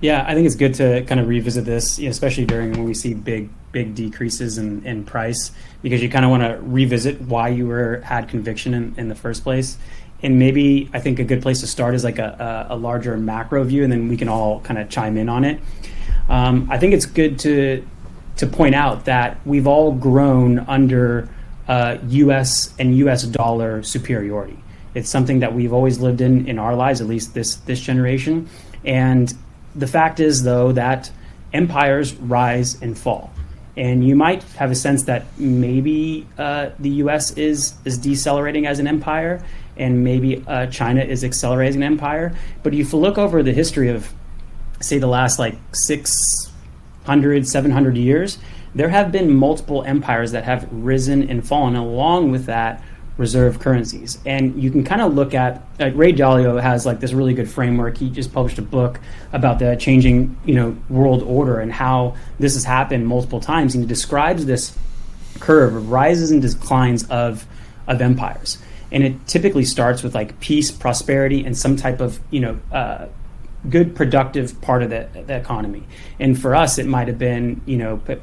Speaker 3: Yeah, I think it's good to kind of revisit this, especially during when we see big decreases in price, because you kind of want to revisit why you had conviction in the first place. And maybe I think a good place to start is like a larger macro view, and then we can all kind of chime in on it. I think it's good to point out that we've all grown under U.S. and U.S. dollar superiority. It's something that we've always lived in our lives, at least this generation. And the fact is, though, that empires rise and fall. And you might have a sense that maybe the U.S. is decelerating as an empire, and maybe China is accelerating an empire. But if you look over the history of, say, the last like 600, 700 years, there have been multiple empires that have risen and fallen along with that reserve currencies. And you can kind of look at, like, Ray Dalio has like this really good framework. He just published a book about the changing, world order and how this has happened multiple times. And he describes this curve of rises and declines of empires. And it typically starts with like peace, prosperity, and some type of, good productive part of the economy. And for us, it might have been,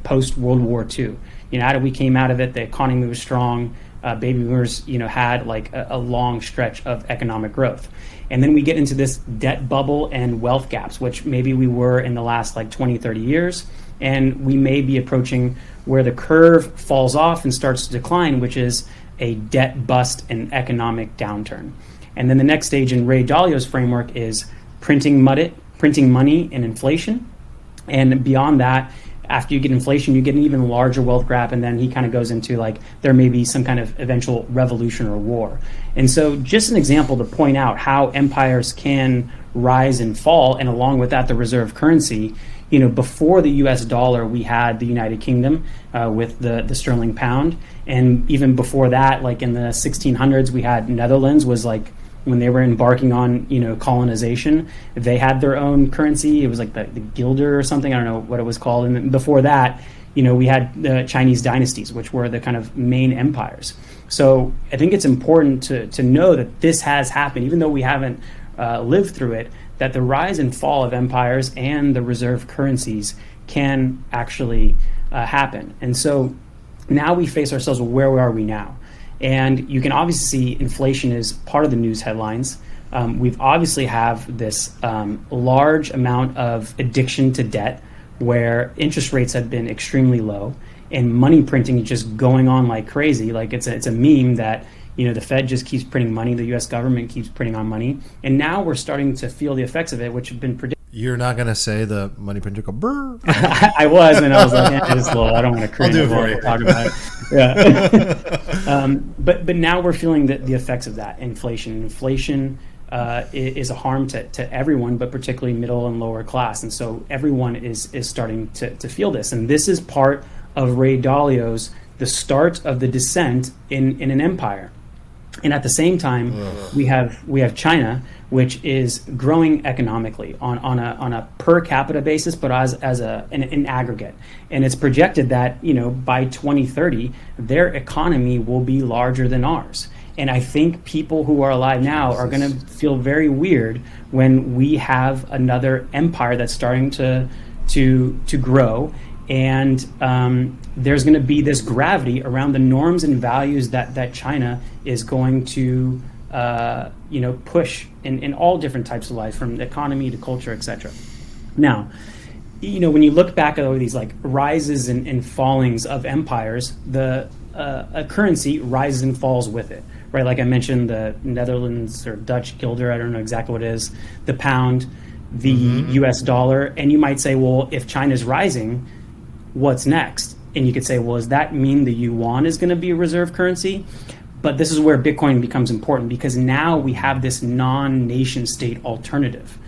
Speaker 3: post World War II. After we came out of it, the economy was strong. Baby boomers, had like a long stretch of economic growth. And then we get into this debt bubble and wealth gaps, which maybe we were in the last like 20, 30 years. And we may be approaching where the curve falls off and starts to decline, which is a debt bust and economic downturn. And then the next stage in Ray Dalio's framework is printing money and inflation. And beyond that, after you get inflation, you get an even larger wealth grab, and then he kind of goes into like there may be some kind of eventual revolution or war. And so just an example to point out how empires can rise and fall, and along with that, the reserve currency. Before the US dollar, we had the United Kingdom with the sterling pound. And even before that, like in the 1600s, we had Netherlands was like, when they were embarking on, colonization, they had their own currency. It was like the guilder or something. I don't know what it was called. And before that, we had the Chinese dynasties, which were the kind of main empires. So I think it's important to know that this has happened, even though we haven't lived through it, that the rise and fall of empires and the reserve currencies can actually happen. And so now we face ourselves, well, where are we now? And you can obviously see inflation is part of the news headlines. We've obviously have this large amount of addiction to debt where interest rates have been extremely low and money printing is just going on like crazy. Like it's a meme that the Fed just keeps printing money, the U.S. government keeps printing on money, and now we're starting to feel the effects of it, which have been predicted.
Speaker 1: You're not going to say the money printer go brr?
Speaker 3: I was, and I was like, it's low. I don't want to cringe.
Speaker 1: I'll do it for you.
Speaker 3: We'll talk about it. Yeah. But now we're feeling the effects of that inflation. Inflation is a harm to everyone, but particularly middle and lower class. And so everyone is starting to feel this. And this is part of Ray Dalio's The Start of the Descent in an Empire. And at the same time, we have China, which is growing economically on a per capita basis, but as an aggregate. And it's projected that by 2030, their economy will be larger than ours. And I think people who are alive now are going to feel very weird when we have another empire that's starting to grow. And there's going to be this gravity around the norms and values that China is going to, push in all different types of life, from the economy to culture, etc. Now, when you look back at all these like rises and fallings of empires, a currency rises and falls with it, right? Like I mentioned, the Netherlands or Dutch guilder, I don't know exactly what it is, the pound, the US dollar, and you might say, well, if China's rising, what's next? And you could say, well, does that mean the yuan is going to be a reserve currency? But this is where Bitcoin becomes important, because now we have this non-nation state alternative.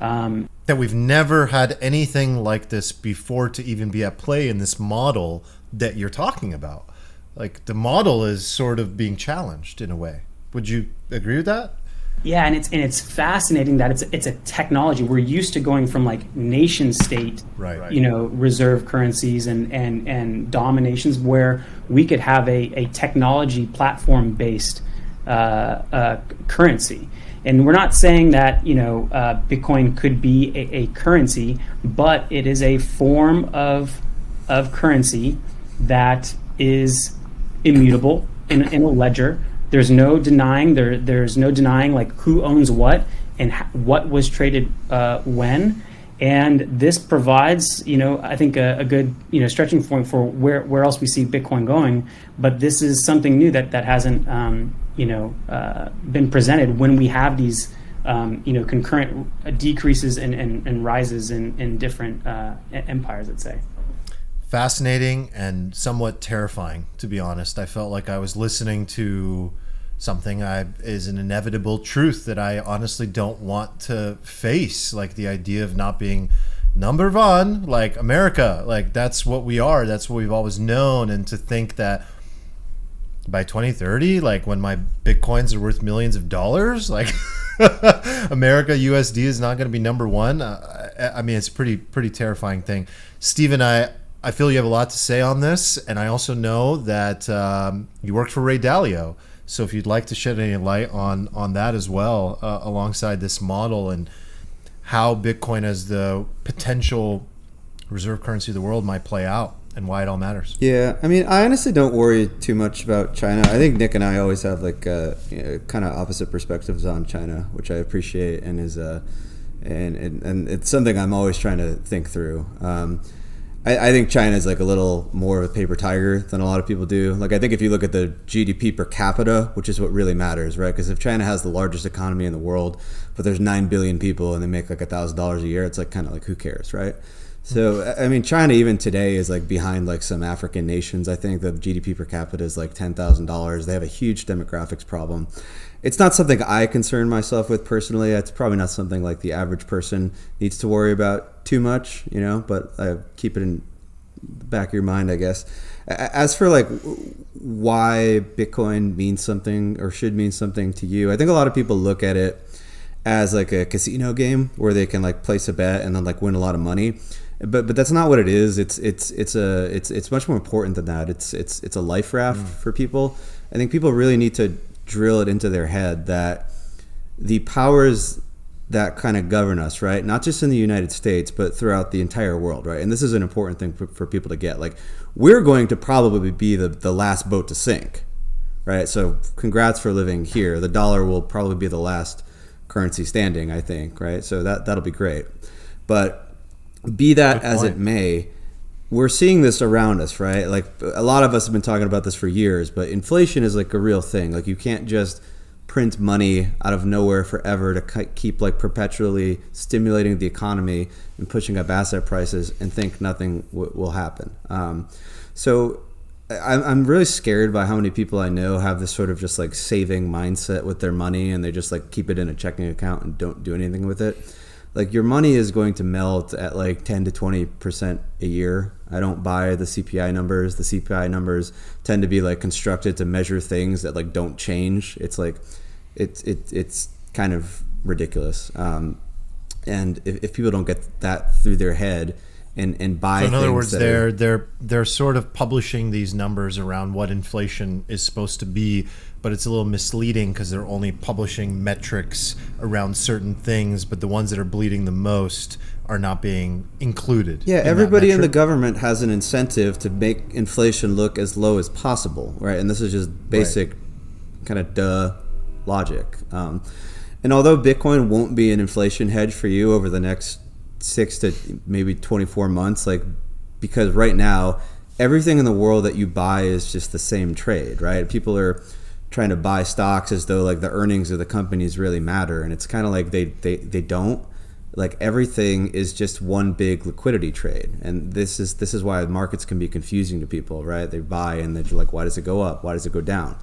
Speaker 1: That we've never had anything like this before to even be at play in this model that you're talking about. Like the model is sort of being challenged in a way. Would you agree with that?
Speaker 3: Yeah, and it's fascinating that it's a technology. We're used to going from like nation state,
Speaker 1: right.
Speaker 3: Reserve currencies and dominations, where we could have a technology platform based currency. And we're not saying that Bitcoin could be a currency, but it is a form of currency that is immutable in a ledger. There's no denying. There's no denying like who owns what and what was traded when. And this provides, I think a good, stretching point for where else we see Bitcoin going. But this is something new that hasn't, been presented when we have these, concurrent decreases and rises in different empires, let's say.
Speaker 1: Fascinating and somewhat terrifying, to be honest. I felt like I was listening to something is an inevitable truth that I honestly don't want to face, like the idea of not being number one, like America, like that's what we are, that's what we've always known. And to think that by 2030, like when my Bitcoins are worth millions of dollars, like America USD is not going to be number one. I mean, it's a pretty terrifying thing. Stephen, I feel you have a lot to say on this, and I also know that you worked for Ray Dalio. So if you'd like to shed any light on that as well, alongside this model and how Bitcoin as the potential reserve currency of the world might play out and why it all matters.
Speaker 4: Yeah, I mean, I honestly don't worry too much about China. I think Nick and I always have like kind of opposite perspectives on China, which I appreciate, and is and it's something I'm always trying to think through. I think China is like a little more of a paper tiger than a lot of people do. Like, I think if you look at the GDP per capita, which is what really matters, right? Because if China has the largest economy in the world, but there's 9 billion people and they make like $1,000 a year, it's like kind of like, who cares, right? So, I mean, China even today is like behind like some African nations. I think the GDP per capita is like $10,000. They have a huge demographics problem. It's not something I concern myself with personally. It's probably not something like the average person needs to worry about too much, you know, but I keep it in the back of your mind, I guess. As for like why Bitcoin means something or should mean something to you, I think a lot of people look at it as like a casino game where they can like place a bet and then like win a lot of money. But that's not what it is. It's much more important than that. It's a life raft for people. I think people really need to drill it into their head that the powers that kind of govern us, right? Not just in the United States, but throughout the entire world, right? And this is an important thing for people to get. Like, we're going to probably be the last boat to sink, right? So congrats for living here. The dollar will probably be the last currency standing, I think, right? So that'll be great. But be that as it may, we're seeing this around us, right? Like, a lot of us have been talking about this for years, but inflation is like a real thing. Like, you can't just print money out of nowhere forever to keep like perpetually stimulating the economy and pushing up asset prices and think nothing will happen. So I'm really scared by how many people I know have this sort of just like saving mindset with their money, and they just like keep it in a checking account and don't do anything with it. Like, your money is going to melt at like 10 to 20% a year. I don't buy the CPI numbers. The CPI numbers tend to be like constructed to measure things that like don't change. It's like, it's kind of ridiculous. And if people don't get that through their head and buy things,
Speaker 1: so in other words, they're sort of publishing these numbers around what inflation is supposed to be, but it's a little misleading because they're only publishing metrics around certain things, but the ones that are bleeding the most are not being included.
Speaker 4: Yeah, everybody in the government has an incentive to make inflation look as low as possible, right? And this is just basic kind of logic. And although Bitcoin won't be an inflation hedge for you over the next 6 to maybe 24 months, like, because right now everything in the world that you buy is just the same trade, right? People are trying to buy stocks as though like the earnings of the companies really matter, and it's kind of like they don't. Like, everything is just one big liquidity trade, and this is why markets can be confusing to people, right? They buy and they're like, why does it go up? Why does it go down?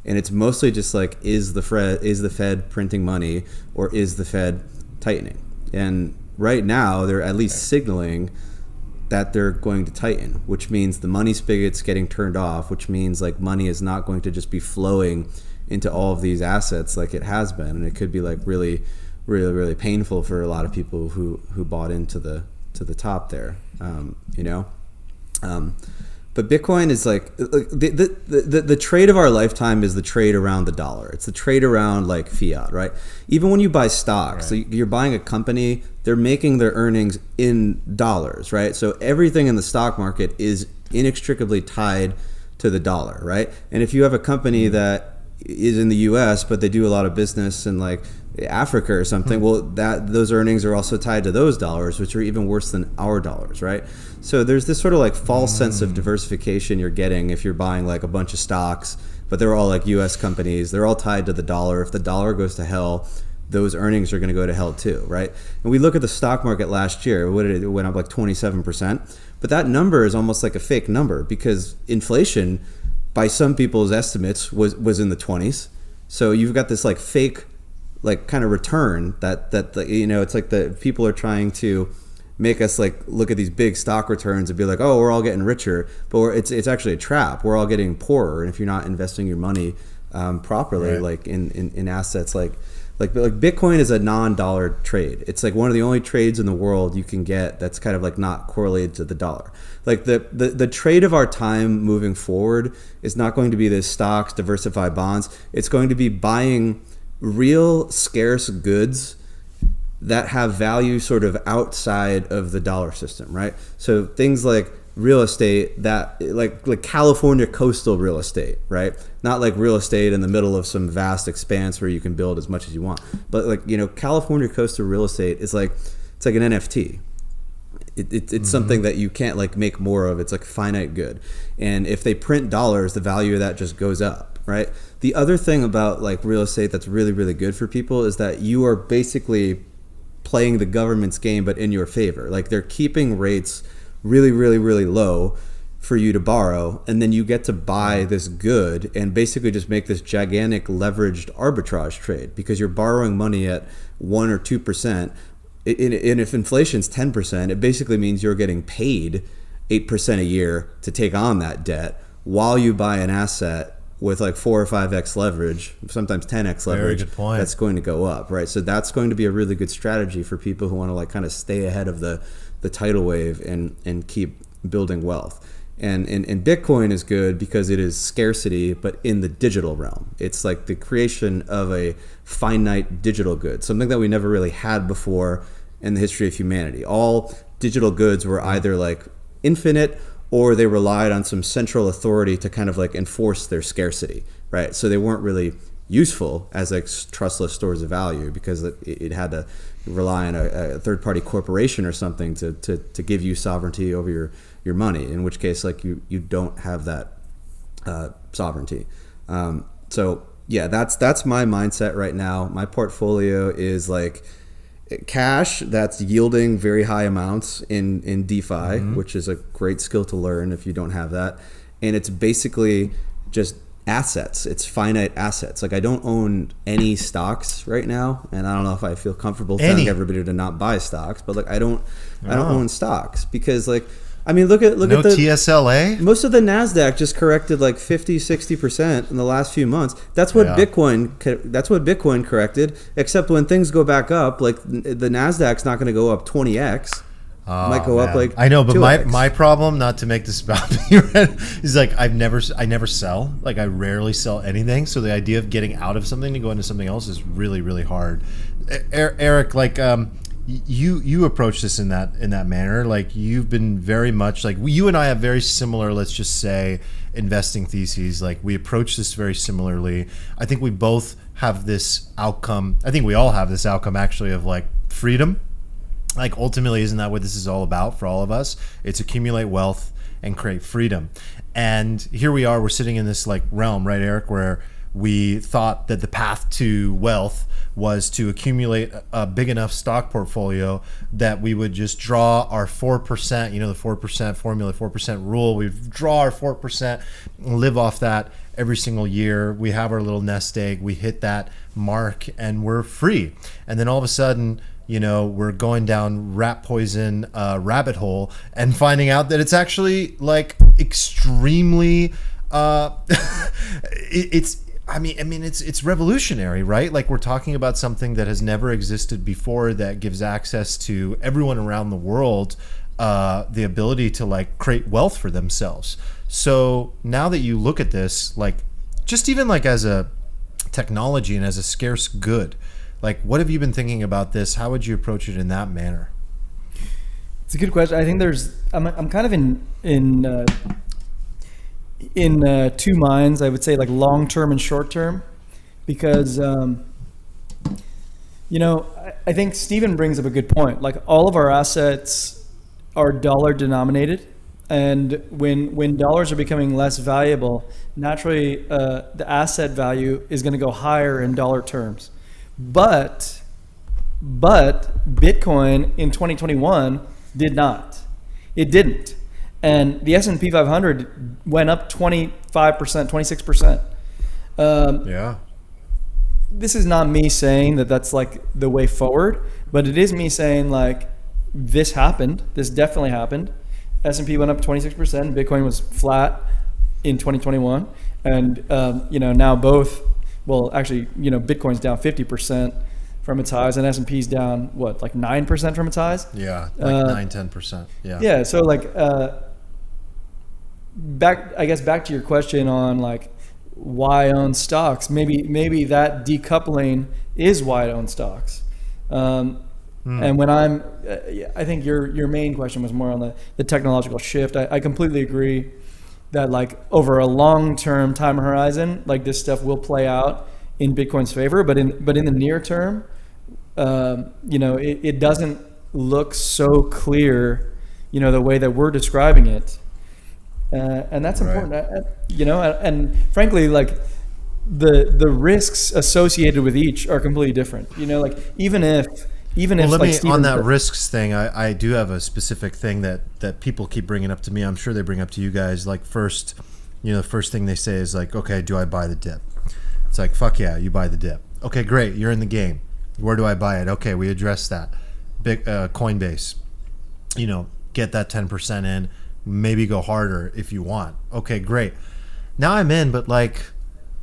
Speaker 4: And it's mostly just like, is the Fed printing money, or is the Fed tightening? And right now they're at least signaling that they're going to tighten, which means the money spigot's getting turned off, which means like money is not going to just be flowing into all of these assets like it has been, and it could be like really, really, really painful for a lot of people who bought into the top there, you know. But Bitcoin is like the trade of our lifetime is the trade around the dollar. It's the trade around like fiat, right? Even when you buy stocks, so you're buying a company, they're making their earnings in dollars, right? So everything in the stock market is inextricably tied to the dollar, right? And if you have a company that is in the US, but they do a lot of business in like Africa or something, well, those earnings are also tied to those dollars, which are even worse than our dollars, right? So there's this sort of like false sense of diversification you're getting if you're buying like a bunch of stocks, but they're all like US companies. They're all tied to the dollar. If the dollar goes to hell, those earnings are going to go to hell too, right? And we look at the stock market last year, it went up like 27%, but that number is almost like a fake number because inflation, by some people's estimates, was in the 20s. So you've got this like fake like kind of return that you know, it's like the people are trying to make us like look at these big stock returns and be like, oh, we're all getting richer, but it's actually a trap. We're all getting poorer, and if you're not investing your money properly, like in assets like Bitcoin is a non-dollar trade. It's like one of the only trades in the world you can get that's kind of like not correlated to the dollar. Like the trade of our time moving forward is not going to be the stocks, diversified bonds. It's going to be buying real scarce goods that have value sort of outside of the dollar system, right? So things like real estate, that like California coastal real estate, right? Not like real estate in the middle of some vast expanse where you can build as much as you want, but like, you know, California coastal real estate is like, it's like an NFT. it's something that you can't like make more of. It's like finite good. And if they print dollars, the value of that just goes up, right? The other thing about like real estate that's really, really good for people is that you are basically playing the government's game, but in your favor. Like they're keeping rates really, really, really low for you to borrow, and then you get to buy this good and basically just make this gigantic leveraged arbitrage trade because you're borrowing money at 1 or 2%. And if inflation's 10%, it basically means you're getting paid 8% a year to take on that debt while you buy an asset with like 4 or 5x leverage, sometimes 10x leverage.
Speaker 1: Very good point.
Speaker 4: That's going to go up, right? So that's going to be a really good strategy for people who want to like kind of stay ahead of the tidal wave and keep building wealth. And Bitcoin is good because it is scarcity, but in the digital realm. It's like the creation of a finite digital good, something that we never really had before in the history of humanity. All digital goods were either like infinite or they relied on some central authority to kind of like enforce their scarcity, right? So they weren't really useful as like trustless stores of value because it had to rely on a third-party corporation or something to give you sovereignty over your money, in which case like you don't have that sovereignty. So yeah, that's my mindset right now. My portfolio is like cash that's yielding very high amounts in DeFi, which is a great skill to learn if you don't have that. And it's basically just assets. It's finite assets. Like I don't own any stocks right now, and I don't know if I feel comfortable telling everybody to not buy stocks, but like I don't own stocks because like I mean look at the
Speaker 1: TSLA.
Speaker 4: Most of the Nasdaq just corrected like 50-60% in the last few months. That's what Bitcoin corrected, except when things go back up, like the Nasdaq's not going to go up 20x. Might go up like
Speaker 1: I know, but
Speaker 4: 2x.
Speaker 1: my problem, not to make this about me, is like I never sell. Like I rarely sell anything. So the idea of getting out of something to go into something else is really, really hard. Eric, like you approach this in that manner. Like you've been very much like you and I have very similar, let's just say, investing theses. Like we approach this very similarly. I think we both have this outcome. I think we all have this outcome actually of like freedom. Like ultimately, isn't that what this is all about for all of us? It's accumulate wealth and create freedom. And here we are, we're sitting in this like realm, right, Eric, where we thought that the path to wealth was to accumulate a big enough stock portfolio that we would just draw our 4%, the 4% formula, 4% rule. We draw our 4% and live off that every single year. We have our little nest egg. We hit that mark and we're free. And then all of a sudden, we're going down rat poison rabbit hole and finding out that it's actually like extremely it's revolutionary, right? Like we're talking about something that has never existed before that gives access to everyone around the world the ability to like create wealth for themselves. So now that you look at this, like just even like as a technology and as a scarce good, like, what have you been thinking about this? How would you approach it in that manner?
Speaker 2: It's a good question. I think I'm kind of in two minds. I would say like long term and short term, because I think Steven brings up a good point. Like all of our assets are dollar denominated, and when dollars are becoming less valuable, naturally the asset value is going to go higher in dollar terms. But Bitcoin in 2021 did not. It didn't. And the S&P 500 went up 25%, 26%.
Speaker 1: Yeah.
Speaker 2: This is not me saying that that's like the way forward, but it is me saying like this happened. This definitely happened. S&P went up 26%. Bitcoin was flat in 2021. And, now both... Well, actually, Bitcoin's down 50% from its highs, and S&P's down like 9% from its highs.
Speaker 1: Yeah, like 9-10%. Yeah.
Speaker 2: Yeah. So like, back to your question on like why own stocks. Maybe that decoupling is why I own stocks. And when I think your main question was more on the technological shift. I completely agree that like over a long-term time horizon, like this stuff will play out in Bitcoin's favor, but in the near term, it doesn't look so clear the way that we're describing it. And that's
Speaker 1: Right.
Speaker 2: important, and frankly, like the risks associated with each are completely different. Like even if
Speaker 1: Well, let
Speaker 2: like
Speaker 1: me,
Speaker 2: Steven
Speaker 1: on that
Speaker 2: said-
Speaker 1: risks thing, I do have a specific thing that people keep bringing up to me. I'm sure they bring up to you guys. Like first, the first thing they say is like, okay, do I buy the dip? It's like, fuck yeah, you buy the dip. Okay, great, you're in the game. Where do I buy it? Okay, we address that. Big Coinbase, get that 10% in, maybe go harder if you want. Okay, great. Now I'm in, but like,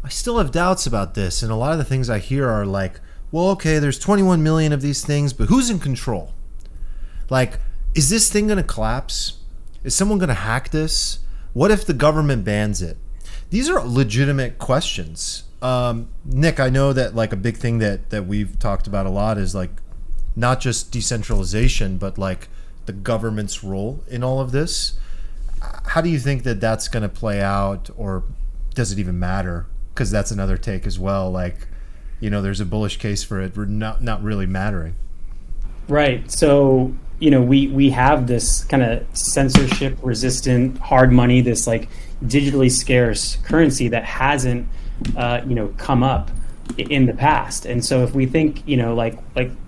Speaker 1: I still have doubts about this. And a lot of the things I hear are like, well, okay, there's 21 million of these things, but who's in control? Like, is this thing going to collapse? Is someone going to hack this? What if the government bans it? These are legitimate questions. Nick, I know that like a big thing that we've talked about a lot is like not just decentralization, but like the government's role in all of this. How do you think that that's going to play out, or does it even matter? Because that's another take as well. Like, there's a bullish case for it not really mattering.
Speaker 3: Right. So, we have this kind of censorship resistant hard money, this like digitally scarce currency that hasn't, come up in the past. And so if we think, like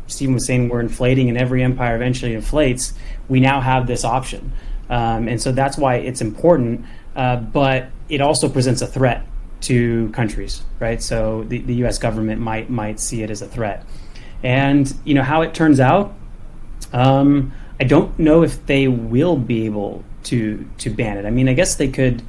Speaker 3: Stephen was saying, we're inflating and every empire eventually inflates, we now have this option. And so that's why it's important. But it also presents a threat to countries, right? So the U.S. government might see it as a threat. And, how it turns out, I don't know if they will be able to ban it. I mean, I guess they could.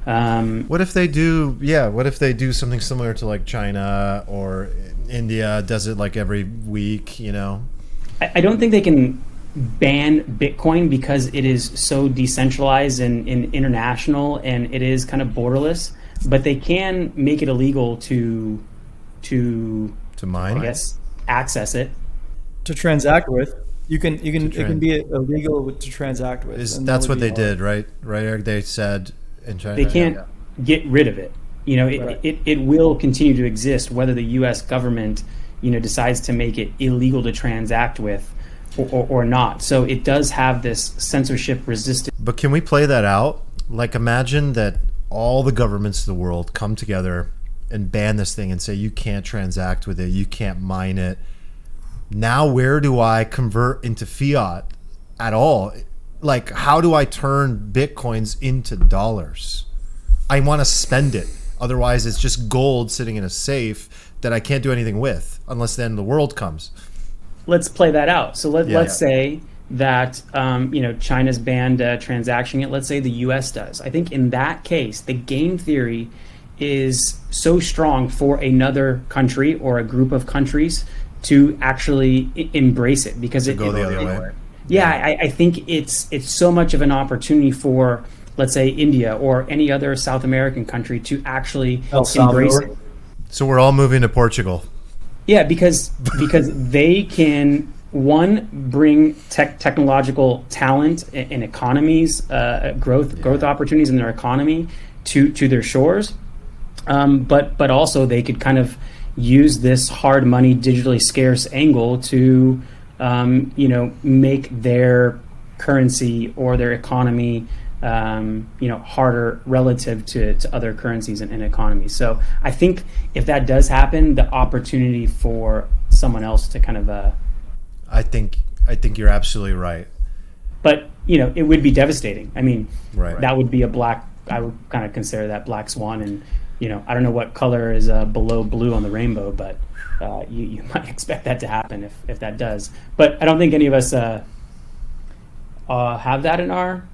Speaker 1: What if they do? Yeah. What if they do something similar to like China or India does it like every week?
Speaker 3: I don't think they can ban Bitcoin because it is so decentralized and international, and it is kind of borderless. But they can make it illegal to
Speaker 1: mine,
Speaker 3: I guess, access it.
Speaker 2: to transact with. It can
Speaker 1: trans-
Speaker 2: be illegal to transact with. and that
Speaker 1: That's
Speaker 2: would
Speaker 1: what they
Speaker 2: be
Speaker 1: did, right? Right, Eric? They said in China
Speaker 3: They can't get rid of it.
Speaker 2: Right.
Speaker 3: It will continue to exist whether the U.S. government, decides to make it illegal to transact with or not. So it does have this censorship resistant.
Speaker 1: But can we play that out? Like, imagine that all the governments of the world come together and ban this thing and say you can't transact with it, you can't mine it. Now where do I convert into fiat at all? Like, how do I turn Bitcoins into dollars? I want to spend it. Otherwise, it's just gold sitting in a safe that I can't do anything with unless the end of the world comes.
Speaker 3: Let's play that out. So let's say that China's banned transacting it. Let's say the U.S. does. I think in that case, the game theory is so strong for another country or a group of countries to actually embrace it because it
Speaker 1: Go the other way.
Speaker 3: Yeah, I think it's so much of an opportunity for, let's say, India or any other South American country to actually
Speaker 2: El Salvador.
Speaker 3: embrace it.
Speaker 1: So we're all moving to Portugal.
Speaker 3: Yeah, because they can, one, bring technological talent and economies, growth opportunities in their economy to their shores, but also they could kind of use this hard money, digitally scarce angle to make their currency or their economy harder relative to other currencies and economies. So I think if that does happen, the opportunity for someone else to kind of
Speaker 1: I think you're absolutely right.
Speaker 3: but it would be devastating. I mean,
Speaker 1: Right.
Speaker 3: that would be I would kind of consider that black swan, and I don't know what color is below blue on the rainbow, but you might expect that to happen if that does. But I don't think any of us have that in our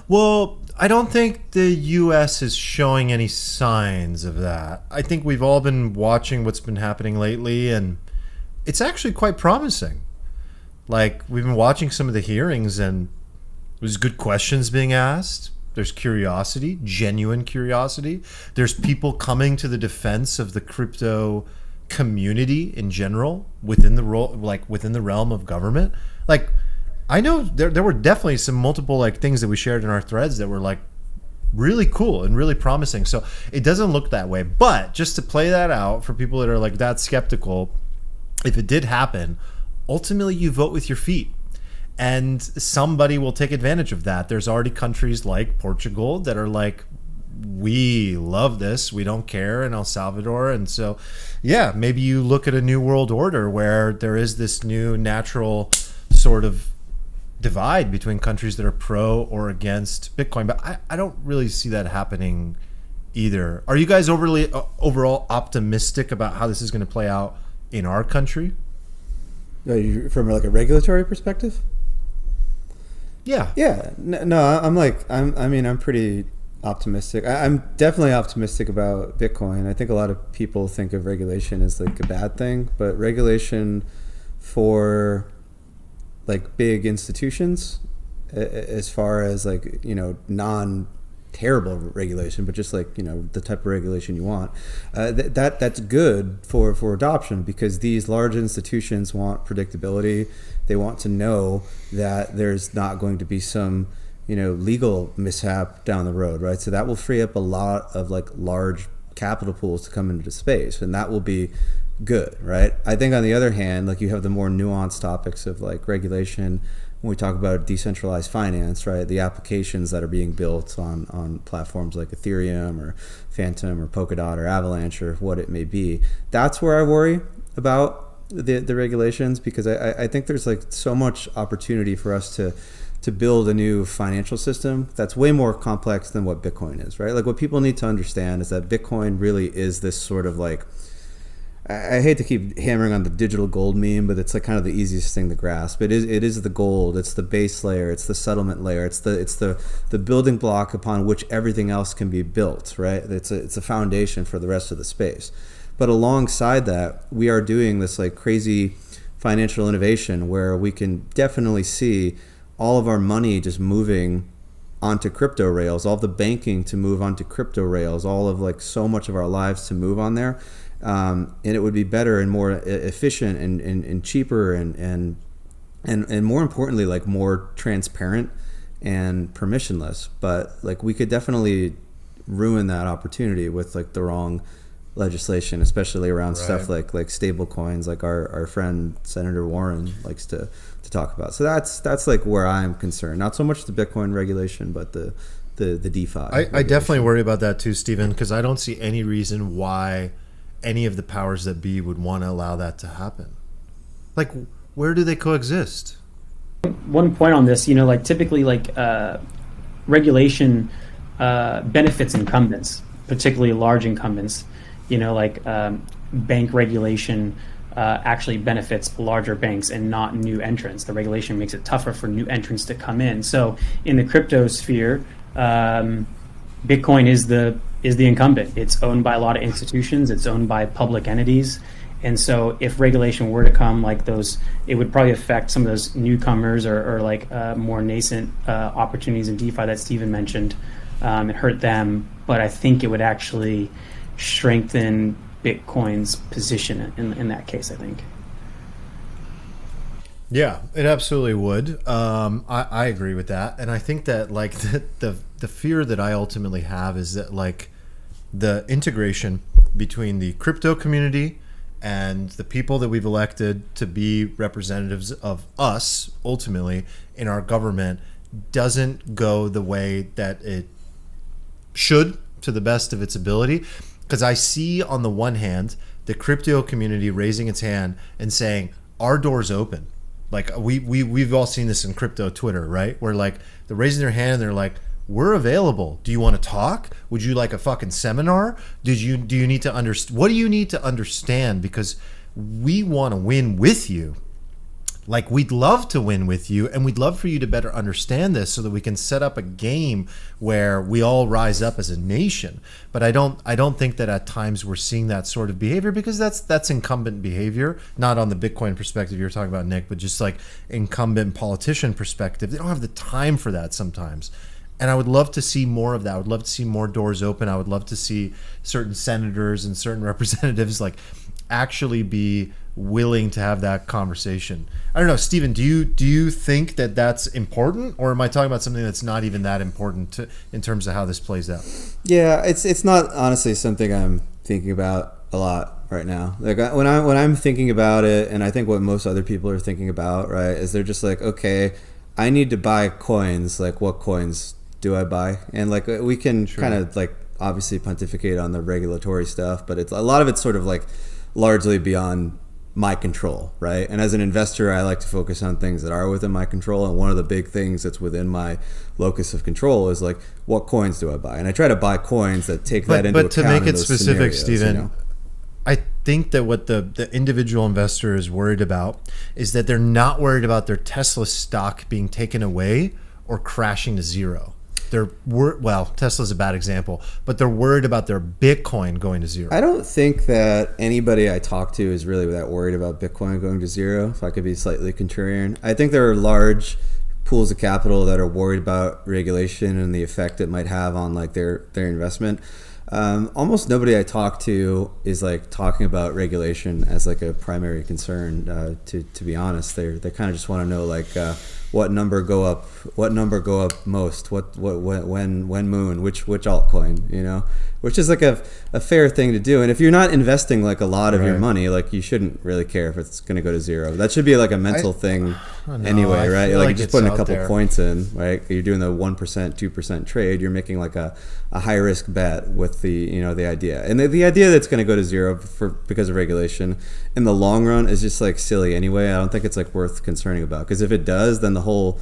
Speaker 1: Well, I don't think the U.S. is showing any signs of that. I think we've all been watching what's been happening lately, and it's actually quite promising. Like, we've been watching some of the hearings, and there's good questions being asked. There's curiosity, genuine curiosity. There's people coming to the defense of the crypto community in general within the realm of government. Like, I know there were definitely some multiple things that we shared in our threads that were really cool and really promising. So it doesn't look that way. But just to play that out for people that are that skeptical, if it did happen, ultimately you vote with your feet. and somebody will take advantage of that. There's already countries like Portugal that are like, we love this, we don't care, and El Salvador. And so, yeah, maybe you look at a new world order where there is this new natural sort of divide between countries that are pro or against Bitcoin. But I don't really see that happening either. Are you guys overall optimistic about how this is going to play out in our country?
Speaker 4: From like a regulatory perspective?
Speaker 1: Yeah.
Speaker 4: Yeah. No, I'm pretty optimistic. I'm definitely optimistic about Bitcoin. I think a lot of people think of regulation as like a bad thing, but regulation for like big institutions, as far as like, non terrible regulation, but just like, the type of regulation you want, that's good for adoption, because these large institutions want predictability. They want to know that there's not going to be some legal mishap down the road, right? So that will free up a lot of like large capital pools to come into the space, and that will be good, right? I think on the other hand, like you have the more nuanced topics of like regulation when we talk about decentralized finance, right? The applications that are being built on platforms like Ethereum or Phantom or Polkadot or Avalanche or what it may be. That's where I worry about the regulations, because I think there's like so much opportunity for us to build a new financial system that's way more complex than what Bitcoin is, right? Like what people need to understand is that Bitcoin really is this sort of like, I hate to keep hammering on the digital gold meme, but it's like kind of the easiest thing to grasp. It is the gold, it's the base layer, it's the settlement layer, it's the building block upon which everything else can be built, right? It's a foundation for the rest of the space. But alongside that, we are doing this like crazy financial innovation where we can definitely see all of our money just moving onto crypto rails, all of the banking to move onto crypto rails, all of like so much of our lives to move on there. And it would be better and more efficient and cheaper and more importantly, like more transparent and permissionless. But like we could definitely ruin that opportunity with like the wrong legislation, especially around stuff like stable coins, like our friend Senator Warren likes to talk about. So that's like where I'm concerned. Not so much the Bitcoin regulation, but the DeFi.
Speaker 1: I definitely worry about that too, Stephen, because I don't see any reason why any of the powers that be would want to allow that to happen. Like, where do they coexist?
Speaker 3: One point on this, like typically like regulation benefits incumbents, particularly large incumbents. Like bank regulation actually benefits larger banks and not new entrants. The regulation makes it tougher for new entrants to come in. So in the crypto sphere, Bitcoin is the incumbent. It's owned by a lot of institutions. It's owned by public entities. And so if regulation were to come like those, it would probably affect some of those newcomers or like more nascent opportunities in DeFi that Stephen mentioned and hurt them. But I think it would actually strengthen Bitcoin's position in that case, I think.
Speaker 1: Yeah, it absolutely would. I agree with that. And I think that like the fear that I ultimately have is that like the integration between the crypto community and the people that we've elected to be representatives of us ultimately in our government doesn't go the way that it should to the best of its ability. Because I see on the one hand the crypto community raising its hand and saying our door's open. Like we've all seen this in crypto Twitter, right? Where like they're raising their hand and they're like, we're available. Do you want to talk? Would you like a fucking seminar? Do you need to understand? What do you need to understand? Because we want to win with you. Like we'd love to win with you, and we'd love for you to better understand this so that we can set up a game where we all rise up as a nation. But I don't think that at times we're seeing that sort of behavior, because that's incumbent behavior, not on the Bitcoin perspective you're talking about, Nick, but just like incumbent politician perspective. They don't have the time for that sometimes. And I would love to see more of that. I would love to see more doors open. I would love to see certain senators and certain representatives like actually be willing to have that conversation. I don't know, Stephen, do you think that that's important, or am I talking about something that's not even that important in terms of how this plays out?
Speaker 4: Yeah, it's not honestly something I'm thinking about a lot right now. Like when I'm thinking about it, and I think what most other people are thinking about, right, is they're just like, okay, I need to buy coins, like what coins do I buy? And like we can kind of like obviously pontificate on the regulatory stuff, but it's a lot of it's sort of like largely beyond my control, right? And as an investor, I like to focus on things that are within my control. And one of the big things that's within my locus of control is like, what coins do I buy? And I try to buy coins that take that into account.
Speaker 1: But to make it specific,
Speaker 4: scenarios,
Speaker 1: Stephen,
Speaker 4: you know?
Speaker 1: I think that what the individual investor is worried about is that they're not worried about their Tesla stock being taken away or crashing to zero. Well, Tesla's a bad example, but they're worried about their Bitcoin going to zero.
Speaker 4: I don't think that anybody I talk to is really that worried about Bitcoin going to zero, if I could be slightly contrarian. I think there are large pools of capital that are worried about regulation and the effect it might have on like their investment. Almost nobody I talk to is like talking about regulation as like a primary concern. To be honest, they kind of just want to know like what number go up most, when moon, which altcoin, you know, which is like a fair thing to do. And if you're not investing like a lot of your money, like you shouldn't really care if it's going to go to zero. That should be like a mental thing anyway, right? Like you're just putting a couple points in, right? You're doing the 1%, 2% trade. You're making like a high risk bet with the, you know, the idea. And the idea that it's going to go to zero because of regulation in the long run is just like silly anyway. I don't think it's like worth concerning about, because if it does, then the whole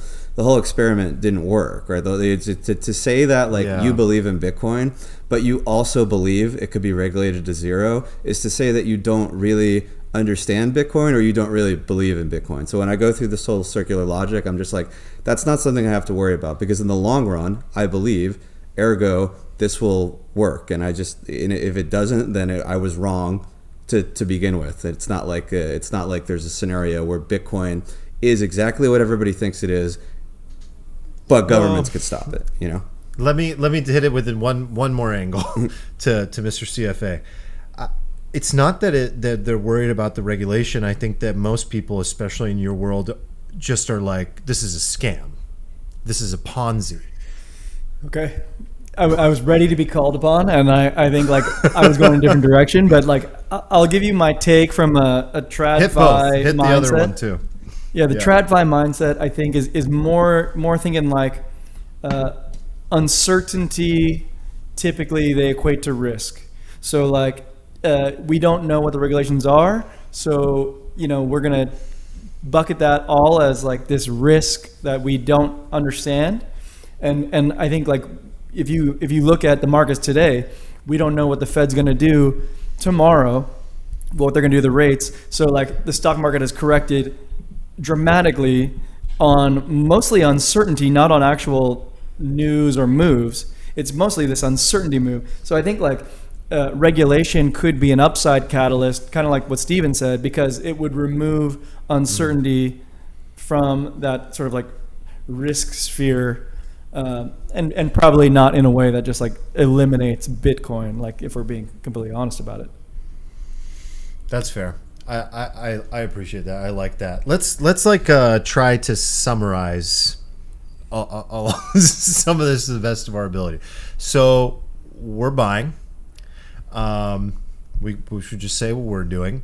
Speaker 4: experiment didn't work, right? To say that like you believe in Bitcoin, but you also believe it could be regulated to zero, is to say that you don't really understand Bitcoin or you don't really believe in Bitcoin. So when I go through this whole circular logic, I'm just like, that's not something I have to worry about, because in the long run, I believe, ergo, this will work. And if it doesn't, then I was wrong to begin with. It's not like there's a scenario where Bitcoin is exactly what everybody thinks it is, but governments could stop it, you know?
Speaker 1: Let me hit it with one more angle to Mr. CFA. It's not that they're worried about the regulation. I think that most people, especially in your world, just are like, this is a scam. This is a Ponzi.
Speaker 2: Okay. I was ready to be called upon, and I think like I was going in a different direction, but like I'll give you my take from a TradFi
Speaker 1: Hit
Speaker 2: mindset.
Speaker 1: the other one too.
Speaker 2: Yeah, the TradFi mindset I think is more thinking like uncertainty. Typically, they equate to risk. So like we don't know what the regulations are, so you know we're gonna bucket that all as like this risk that we don't understand, and I think like if you look at the markets today, we don't know what the Fed's gonna do tomorrow, what they're gonna do to the rates. So like the stock market has corrected dramatically on mostly uncertainty, not on actual news or moves. It's mostly this uncertainty move. So I think like regulation could be an upside catalyst, kind of like what Steven said, because it would remove uncertainty from that sort of like risk sphere, and probably not in a way that just like eliminates Bitcoin, like if we're being completely honest about it.
Speaker 1: That's fair. I appreciate that. I like that. Let's like try to summarize all some of this to the best of our ability. So we're buying. We should just say what we're doing.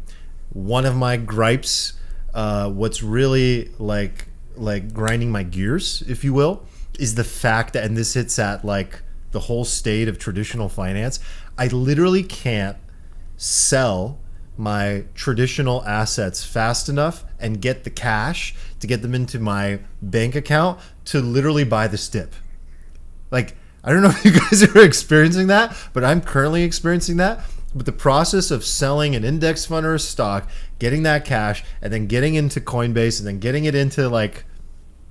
Speaker 1: One of my gripes, what's really like grinding my gears, if you will, is the fact that, and this hits at like the whole state of traditional finance, I literally can't sell my traditional assets fast enough and get the cash to get them into my bank account to literally buy the STIP. Like, I don't know if you guys are experiencing that, but I'm currently experiencing that. But the process of selling an index fund or a stock, getting that cash, and then getting into Coinbase, and then getting it into like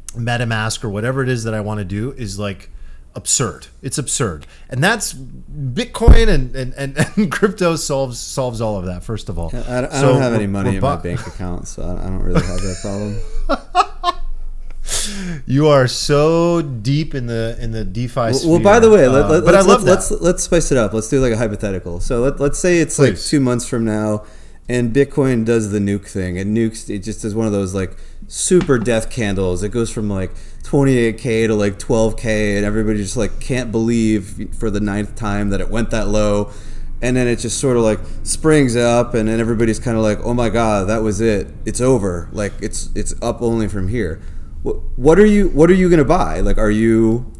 Speaker 1: MetaMask or whatever it is that I want to do is like absurd. It's absurd. And that's Bitcoin and crypto solves all of that, first of all.
Speaker 4: I don't have any money in my bank account, so I don't really have that problem.
Speaker 1: You are so deep in the DeFi sphere.
Speaker 4: Well, by the way, let's spice it up. Let's do like a hypothetical. So let's say it's like 2 months from now, and Bitcoin does the nuke thing. It nukes. It just is one of those like super death candles. It goes from like 28K to like 12K, and everybody just like can't believe for the 9th time that it went that low. And then it just sort of like springs up, and then everybody's kind of like, oh my God, that was it. It's over. Like it's up only from here. What are you going to buy? Like, are you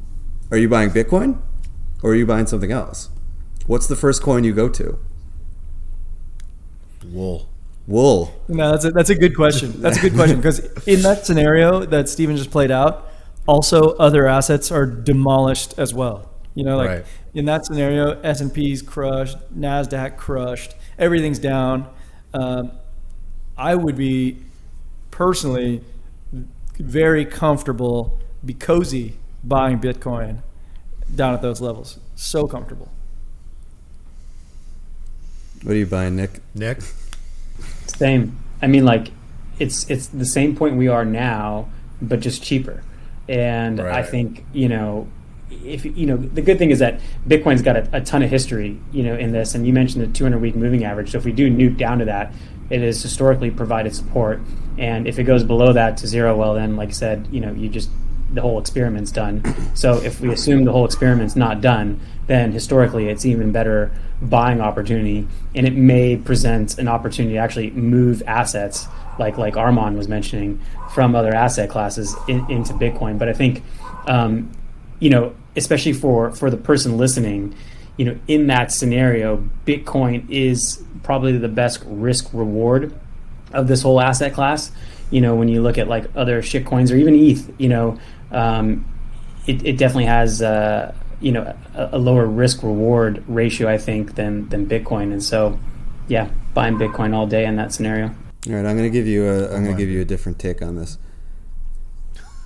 Speaker 4: buying Bitcoin, or are you buying something else? What's the first coin you go to?
Speaker 1: Wool.
Speaker 2: No, that's a good question. That's a good question, because in that scenario that Steven just played out, also other assets are demolished as well. You know, like
Speaker 1: Right.
Speaker 2: in that scenario, S&P's crushed, NASDAQ crushed, everything's down. I would be personally very comfortable, be cozy buying Bitcoin down at those levels. So comfortable.
Speaker 4: What are you buying, Nick?
Speaker 1: Nick?
Speaker 3: Same. I mean, like, it's the same point we are now, but just cheaper. And
Speaker 1: Right.
Speaker 3: I think, if the good thing is that Bitcoin's got a ton of history, in this. And you mentioned the 200-week moving average. So if we do nuke down to that, it has historically provided support. And if it goes below that to zero, well, then, like I said, the whole experiment's done. So if we assume the whole experiment's not done, then historically it's even better buying opportunity, and it may present an opportunity to actually move assets, like Armand was mentioning, from other asset classes into Bitcoin. But I think, especially for the person listening, in that scenario, Bitcoin is probably the best risk reward of this whole asset class. When you look at like other shit coins or even ETH, it definitely has a lower risk reward ratio, I think, than Bitcoin. And so, yeah, buying Bitcoin all day in that scenario.
Speaker 4: All right, I'm going to give you a different take on this.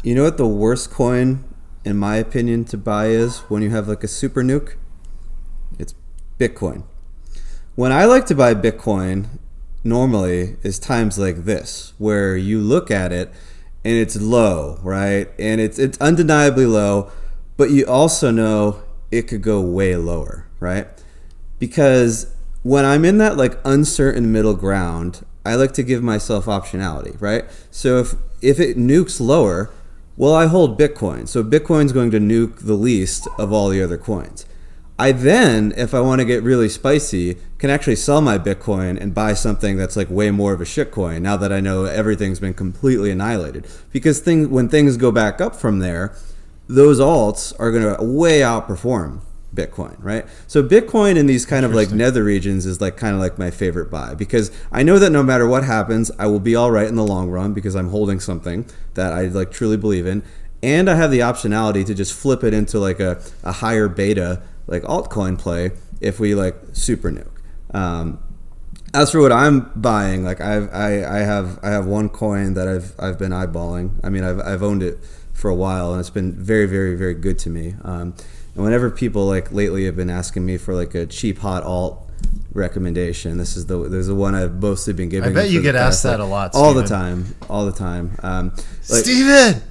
Speaker 4: You know what the worst coin, in my opinion, to buy is when you have like a super nuke? It's Bitcoin. When I like to buy Bitcoin, normally is times like this, where you look at it and it's low, right? And it's undeniably low, but you also know it could go way lower, right? Because when I'm in that like uncertain middle ground, I like to give myself optionality, right? So if it nukes lower, well, I hold Bitcoin. So Bitcoin's going to nuke the least of all the other coins. I then, if I want to get really spicy, can actually sell my Bitcoin and buy something that's like way more of a shitcoin now that I know everything's been completely annihilated. Because when things go back up from there, those alts are going to way outperform Bitcoin, right? So Bitcoin in these kind of like nether regions is like kind of like my favorite buy, because I know that no matter what happens, I will be all right in the long run because I'm holding something that I like truly believe in. And I have the optionality to just flip it into like a higher beta like altcoin play if we like super nuke. As for what I'm buying, like I have one coin that I've been eyeballing. I mean, I've owned it for a while, and it's been very, very, very good to me. And whenever people like lately have been asking me for like a cheap hot alt recommendation, there's the one I've mostly been giving.
Speaker 1: I bet you get asked that a lot, Steven.
Speaker 4: all the time.
Speaker 1: Steven!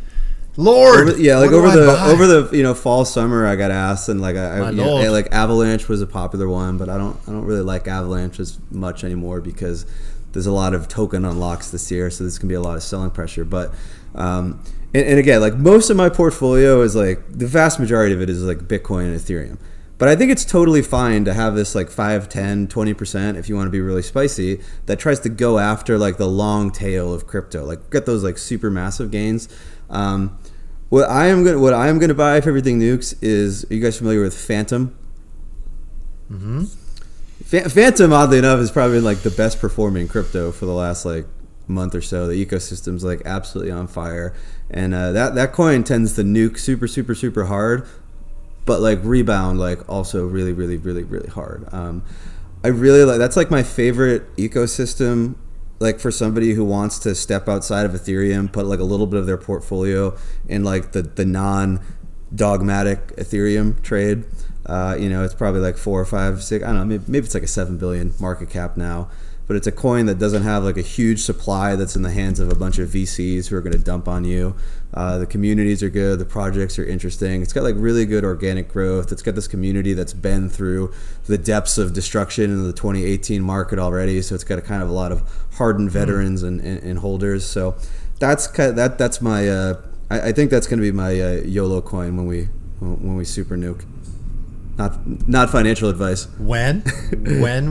Speaker 1: Lord,
Speaker 4: over the fall summer, I got asked, and like like Avalanche was a popular one, but I don't really like Avalanche as much anymore because there's a lot of token unlocks this year, so there's gonna be a lot of selling pressure. But and again, like most of my portfolio is like the vast majority of it is like Bitcoin and Ethereum. But I think it's totally fine to have this like 5, 10, 20% if you want to be really spicy that tries to go after like the long tail of crypto, like get those like super massive gains. What I am going to buy if everything nukes is, are you guys familiar with Phantom?
Speaker 1: Mm-hmm.
Speaker 4: Phantom, oddly enough, has probably been like the best performing crypto for the last like month or so. The ecosystem's like absolutely on fire, and that coin tends to nuke super, super, super hard, but like rebound like also really, really, really, really hard. I really like, that's like my favorite ecosystem. Like for somebody who wants to step outside of Ethereum, put like a little bit of their portfolio in like the non-dogmatic Ethereum trade. It's probably like 4 or 5, 6. I don't know. Maybe it's like a 7 billion market cap now, but it's a coin that doesn't have like a huge supply that's in the hands of a bunch of VCs who are going to dump on you. The communities are good. The projects are interesting. It's got like really good organic growth. It's got this community that's been through the depths of destruction in the 2018 market already. So it's got a kind of a lot of hardened veterans and holders. So that's my. I think that's going to be my YOLO coin when we super nuke. not financial advice.
Speaker 1: When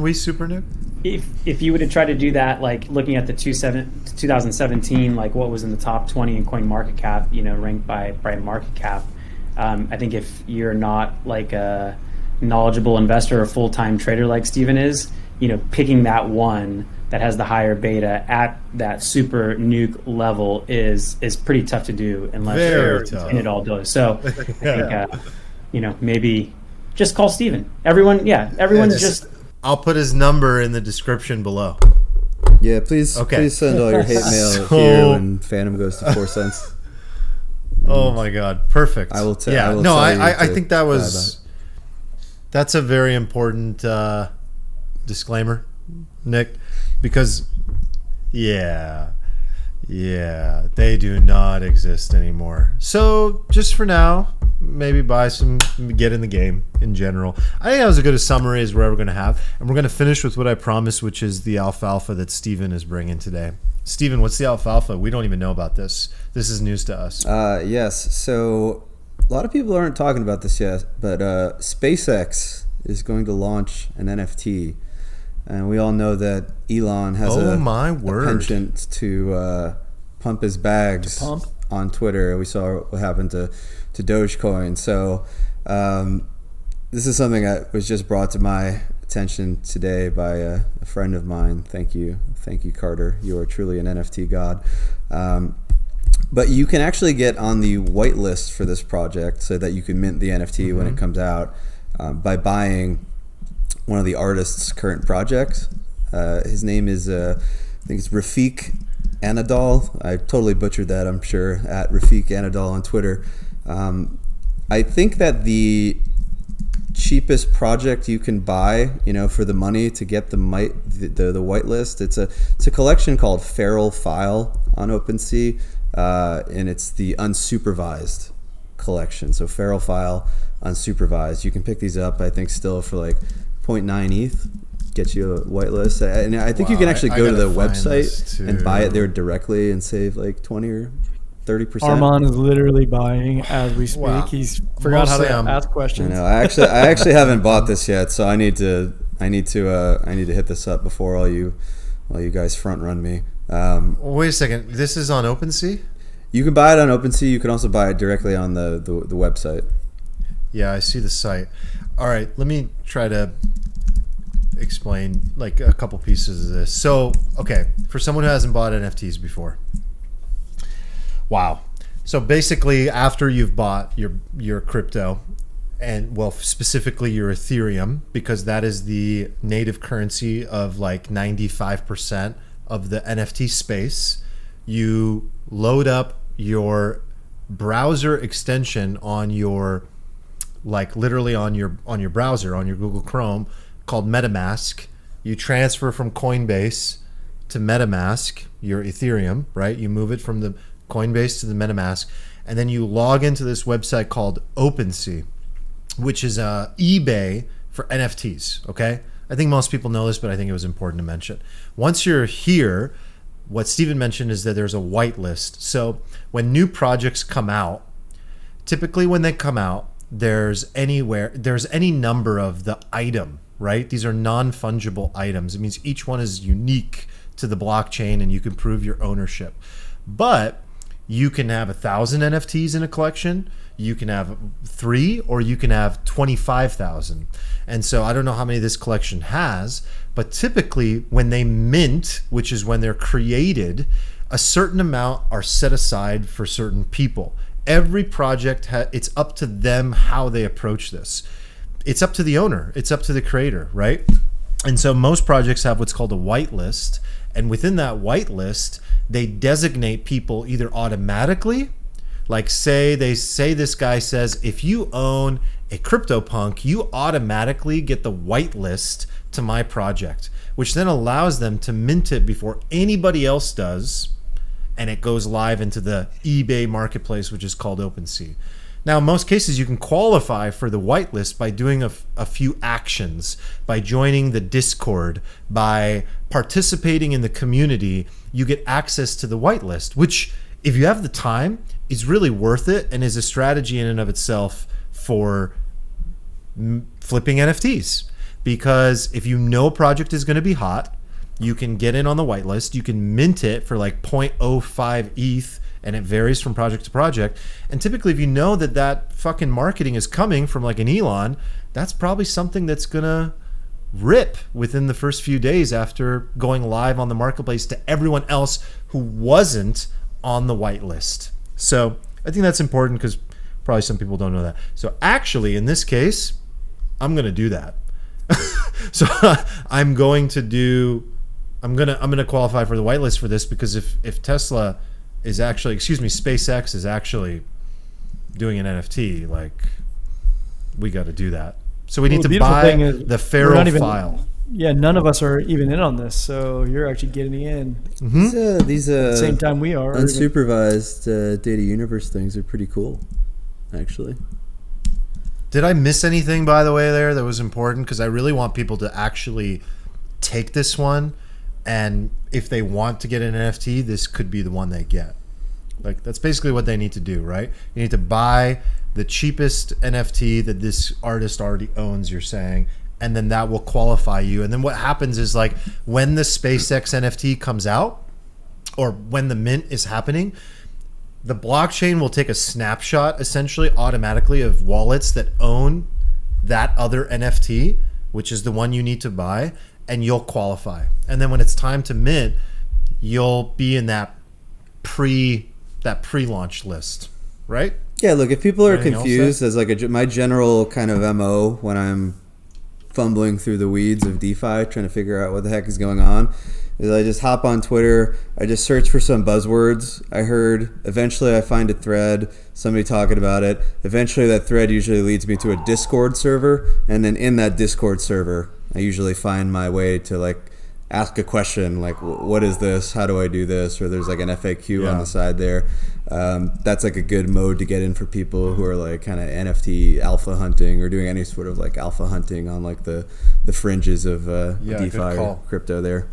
Speaker 1: we super nuke?
Speaker 3: If you were to try to do that, like looking at the 2017, like what was in the top 20 in coin market cap, ranked by market cap, I think if you're not like a knowledgeable investor or full-time trader like Steven is, picking that one that has the higher beta at that super nuke level is pretty tough to do unless you're in it all does. So I think, maybe just call Steven. Everyone's just.
Speaker 1: I'll put his number in the description below.
Speaker 4: Yeah, please send all your hate mail here when Phantom goes to 4 cents.
Speaker 1: Oh my God, perfect.
Speaker 4: I will tell.
Speaker 1: I think that's a very important disclaimer, Nick, because they do not exist anymore. So just for now, maybe buy some, get in the game in general. I think that was as good a summary as we're ever going to have. And we're going to finish with what I promised, which is the alfalfa that Steven is bringing today. Steven, what's the alfalfa? We don't even know about this. This is news to us.
Speaker 4: Yes. So a lot of people aren't talking about this yet, but SpaceX is going to launch an NFT. And we all know that Elon has a penchant to pump his bags on Twitter. We saw what happened to Dogecoin. So this is something that was just brought to my attention today by a friend of mine. Thank you, Carter. You are truly an NFT god. But you can actually get on the whitelist for this project so that you can mint the NFT when it comes out by buying one of the artist's current projects. His name is, I think it's Rafiq Anadol. I totally butchered that, I'm sure, at Rafiq Anadol on Twitter. I think that the cheapest project you can buy, for the money to get the whitelist, it's a collection called Feral File on OpenSea, and it's the unsupervised collection. So Feral File unsupervised. You can pick these up, I think, still for like 0.9 ETH. Get you a whitelist, and I think you can actually go to the website and buy it there directly and save like 20 or 30%.
Speaker 2: Armand is literally buying as we speak. Wow. He's forgot how to ask questions.
Speaker 4: I actually haven't bought this yet, so I need to hit this up before all you guys front run me.
Speaker 1: Wait a second. This is on OpenSea?
Speaker 4: You can buy it on OpenSea. You can also buy it directly on the website.
Speaker 1: Yeah, I see the site. All right, let me try to explain like a couple pieces of this. So, okay, for someone who hasn't bought NFTs before. Wow. So basically, after you've bought your crypto, and well, specifically your Ethereum, because that is the native currency of like 95% of the NFT space, you load up your browser extension on your, like literally on your browser, on your Google Chrome, called MetaMask. You transfer from Coinbase to MetaMask your Ethereum, right? You move it from the Coinbase to the MetaMask, and then you log into this website called OpenSea, which is eBay for NFTs, okay? I think most people know this, but I think it was important to mention. Once you're here, what Steven mentioned is that there's a whitelist. So when new projects come out, typically when they come out, there's any number of the item, right? These are non-fungible items. It means each one is unique to the blockchain and you can prove your ownership. But you can have 1,000 NFTs in a collection, you can have 3, or you can have 25,000. And so I don't know how many this collection has, but typically when they mint, which is when they're created, a certain amount are set aside for certain people. Every project, it's up to them how they approach this. It's up to the owner. It's up to the creator, right? And so most projects have what's called a whitelist. And within that whitelist, they designate people either automatically, like this guy says, if you own a CryptoPunk, you automatically get the whitelist to my project, which then allows them to mint it before anybody else does. And it goes live into the eBay marketplace, which is called OpenSea. Now, in most cases, you can qualify for the whitelist by doing a few actions, by joining the Discord, by participating in the community. You get access to the whitelist, which, if you have the time, is really worth it and is a strategy in and of itself for flipping NFTs. Because if you know a project is going to be hot, you can get in on the whitelist. You can mint it for like 0.05 ETH, and it varies from project to project. And typically, if you know that that fucking marketing is coming from like an Elon, that's probably something that's going to rip within the first few days after going live on the marketplace to everyone else who wasn't on the whitelist. So I think that's important because probably some people don't know that. So actually, in this case, I'm going to do that. So I'm going to qualify for the whitelist for this, because if Tesla is actually, SpaceX is actually doing an NFT, like, we got to do that. So we need to buy the Pharaoh file.
Speaker 2: Yeah, none of us are even in on this, so you're actually getting in.
Speaker 4: Mm-hmm. These
Speaker 2: at the same time we are.
Speaker 4: Unsupervised data universe things are pretty cool, actually.
Speaker 1: Did I miss anything, by the way, there that was important? Because I really want people to actually take this one, and if they want to get an NFT, this could be the one they get. Like, that's basically what they need to do, right? You need to buy the cheapest NFT that this artist already owns, you're saying, and then that will qualify you. And then what happens is, like, when the SpaceX NFT comes out, or when the mint is happening, the blockchain will take a snapshot essentially automatically of wallets that own that other NFT, which is the one you need to buy, and you'll qualify. And then when it's time to mint, you'll be in that pre-launch list, right?
Speaker 4: Yeah, look, if people are confused, as like my general kind of MO when I'm fumbling through the weeds of DeFi, trying to figure out what the heck is going on, is I just hop on Twitter, I just search for some buzzwords I heard. Eventually I find a thread, somebody talking about it. Eventually that thread usually leads me to a Discord server, and then in that Discord server, I usually find my way to like ask a question like, what is this? How do I do this? Or there's like an FAQ on the side there. That's like a good mode to get in for people who are like kind of NFT alpha hunting or doing any sort of like alpha hunting on like the fringes of DeFi or crypto there.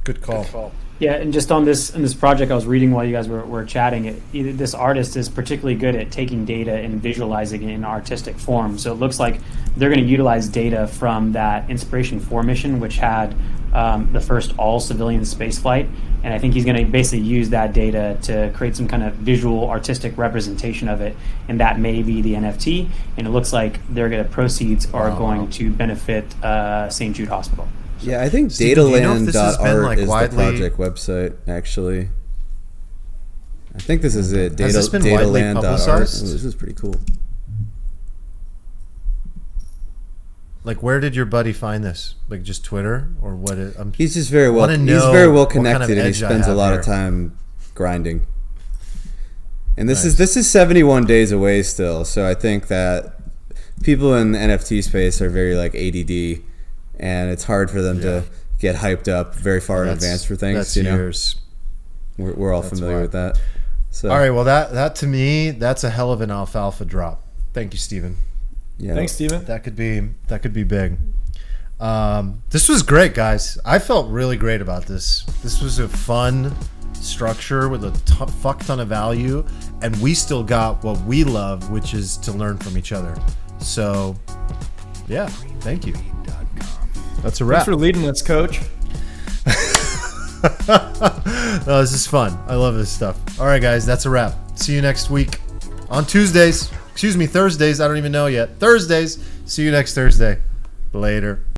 Speaker 1: Good call.
Speaker 3: Yeah, and just on this project I was reading while you guys were chatting, this artist is particularly good at taking data and visualizing it in artistic form. So it looks like they're going to utilize data from that Inspiration 4 mission, which had the first all-civilian spaceflight. And I think he's going to basically use that data to create some kind of visual artistic representation of it. And that may be the NFT. And it looks like proceeds are going to benefit St. Jude Hospital.
Speaker 4: Yeah, I think dataland.art is the project website, actually. I think this is it.
Speaker 1: Has this been widely publicized?
Speaker 4: This is pretty cool.
Speaker 1: Like, where did your buddy find this? Like, just Twitter, or what?
Speaker 4: He's just very well. He's very well connected, and he spends a lot of time grinding. And this is 71 days away still, so I think that people in the NFT space are very like ADD. And it's hard for them to get hyped up very far in advance for things.
Speaker 1: That's years.
Speaker 4: We're all familiar with that. So.
Speaker 1: All right. Well, that to me, that's a hell of an alfalfa drop. Thank you, Steven.
Speaker 2: Yeah. Thanks, Steven.
Speaker 1: That could be big. This was great, guys. I felt really great about this. This was a fun structure with a fuck ton of value, and we still got what we love, which is to learn from each other. So, yeah. Thank you. That's a wrap.
Speaker 2: Thanks for leading us, Coach.
Speaker 1: No, this is fun. I love this stuff. All right, guys, that's a wrap. See you next week on Tuesdays. Thursdays. I don't even know yet. Thursdays. See you next Thursday. Later.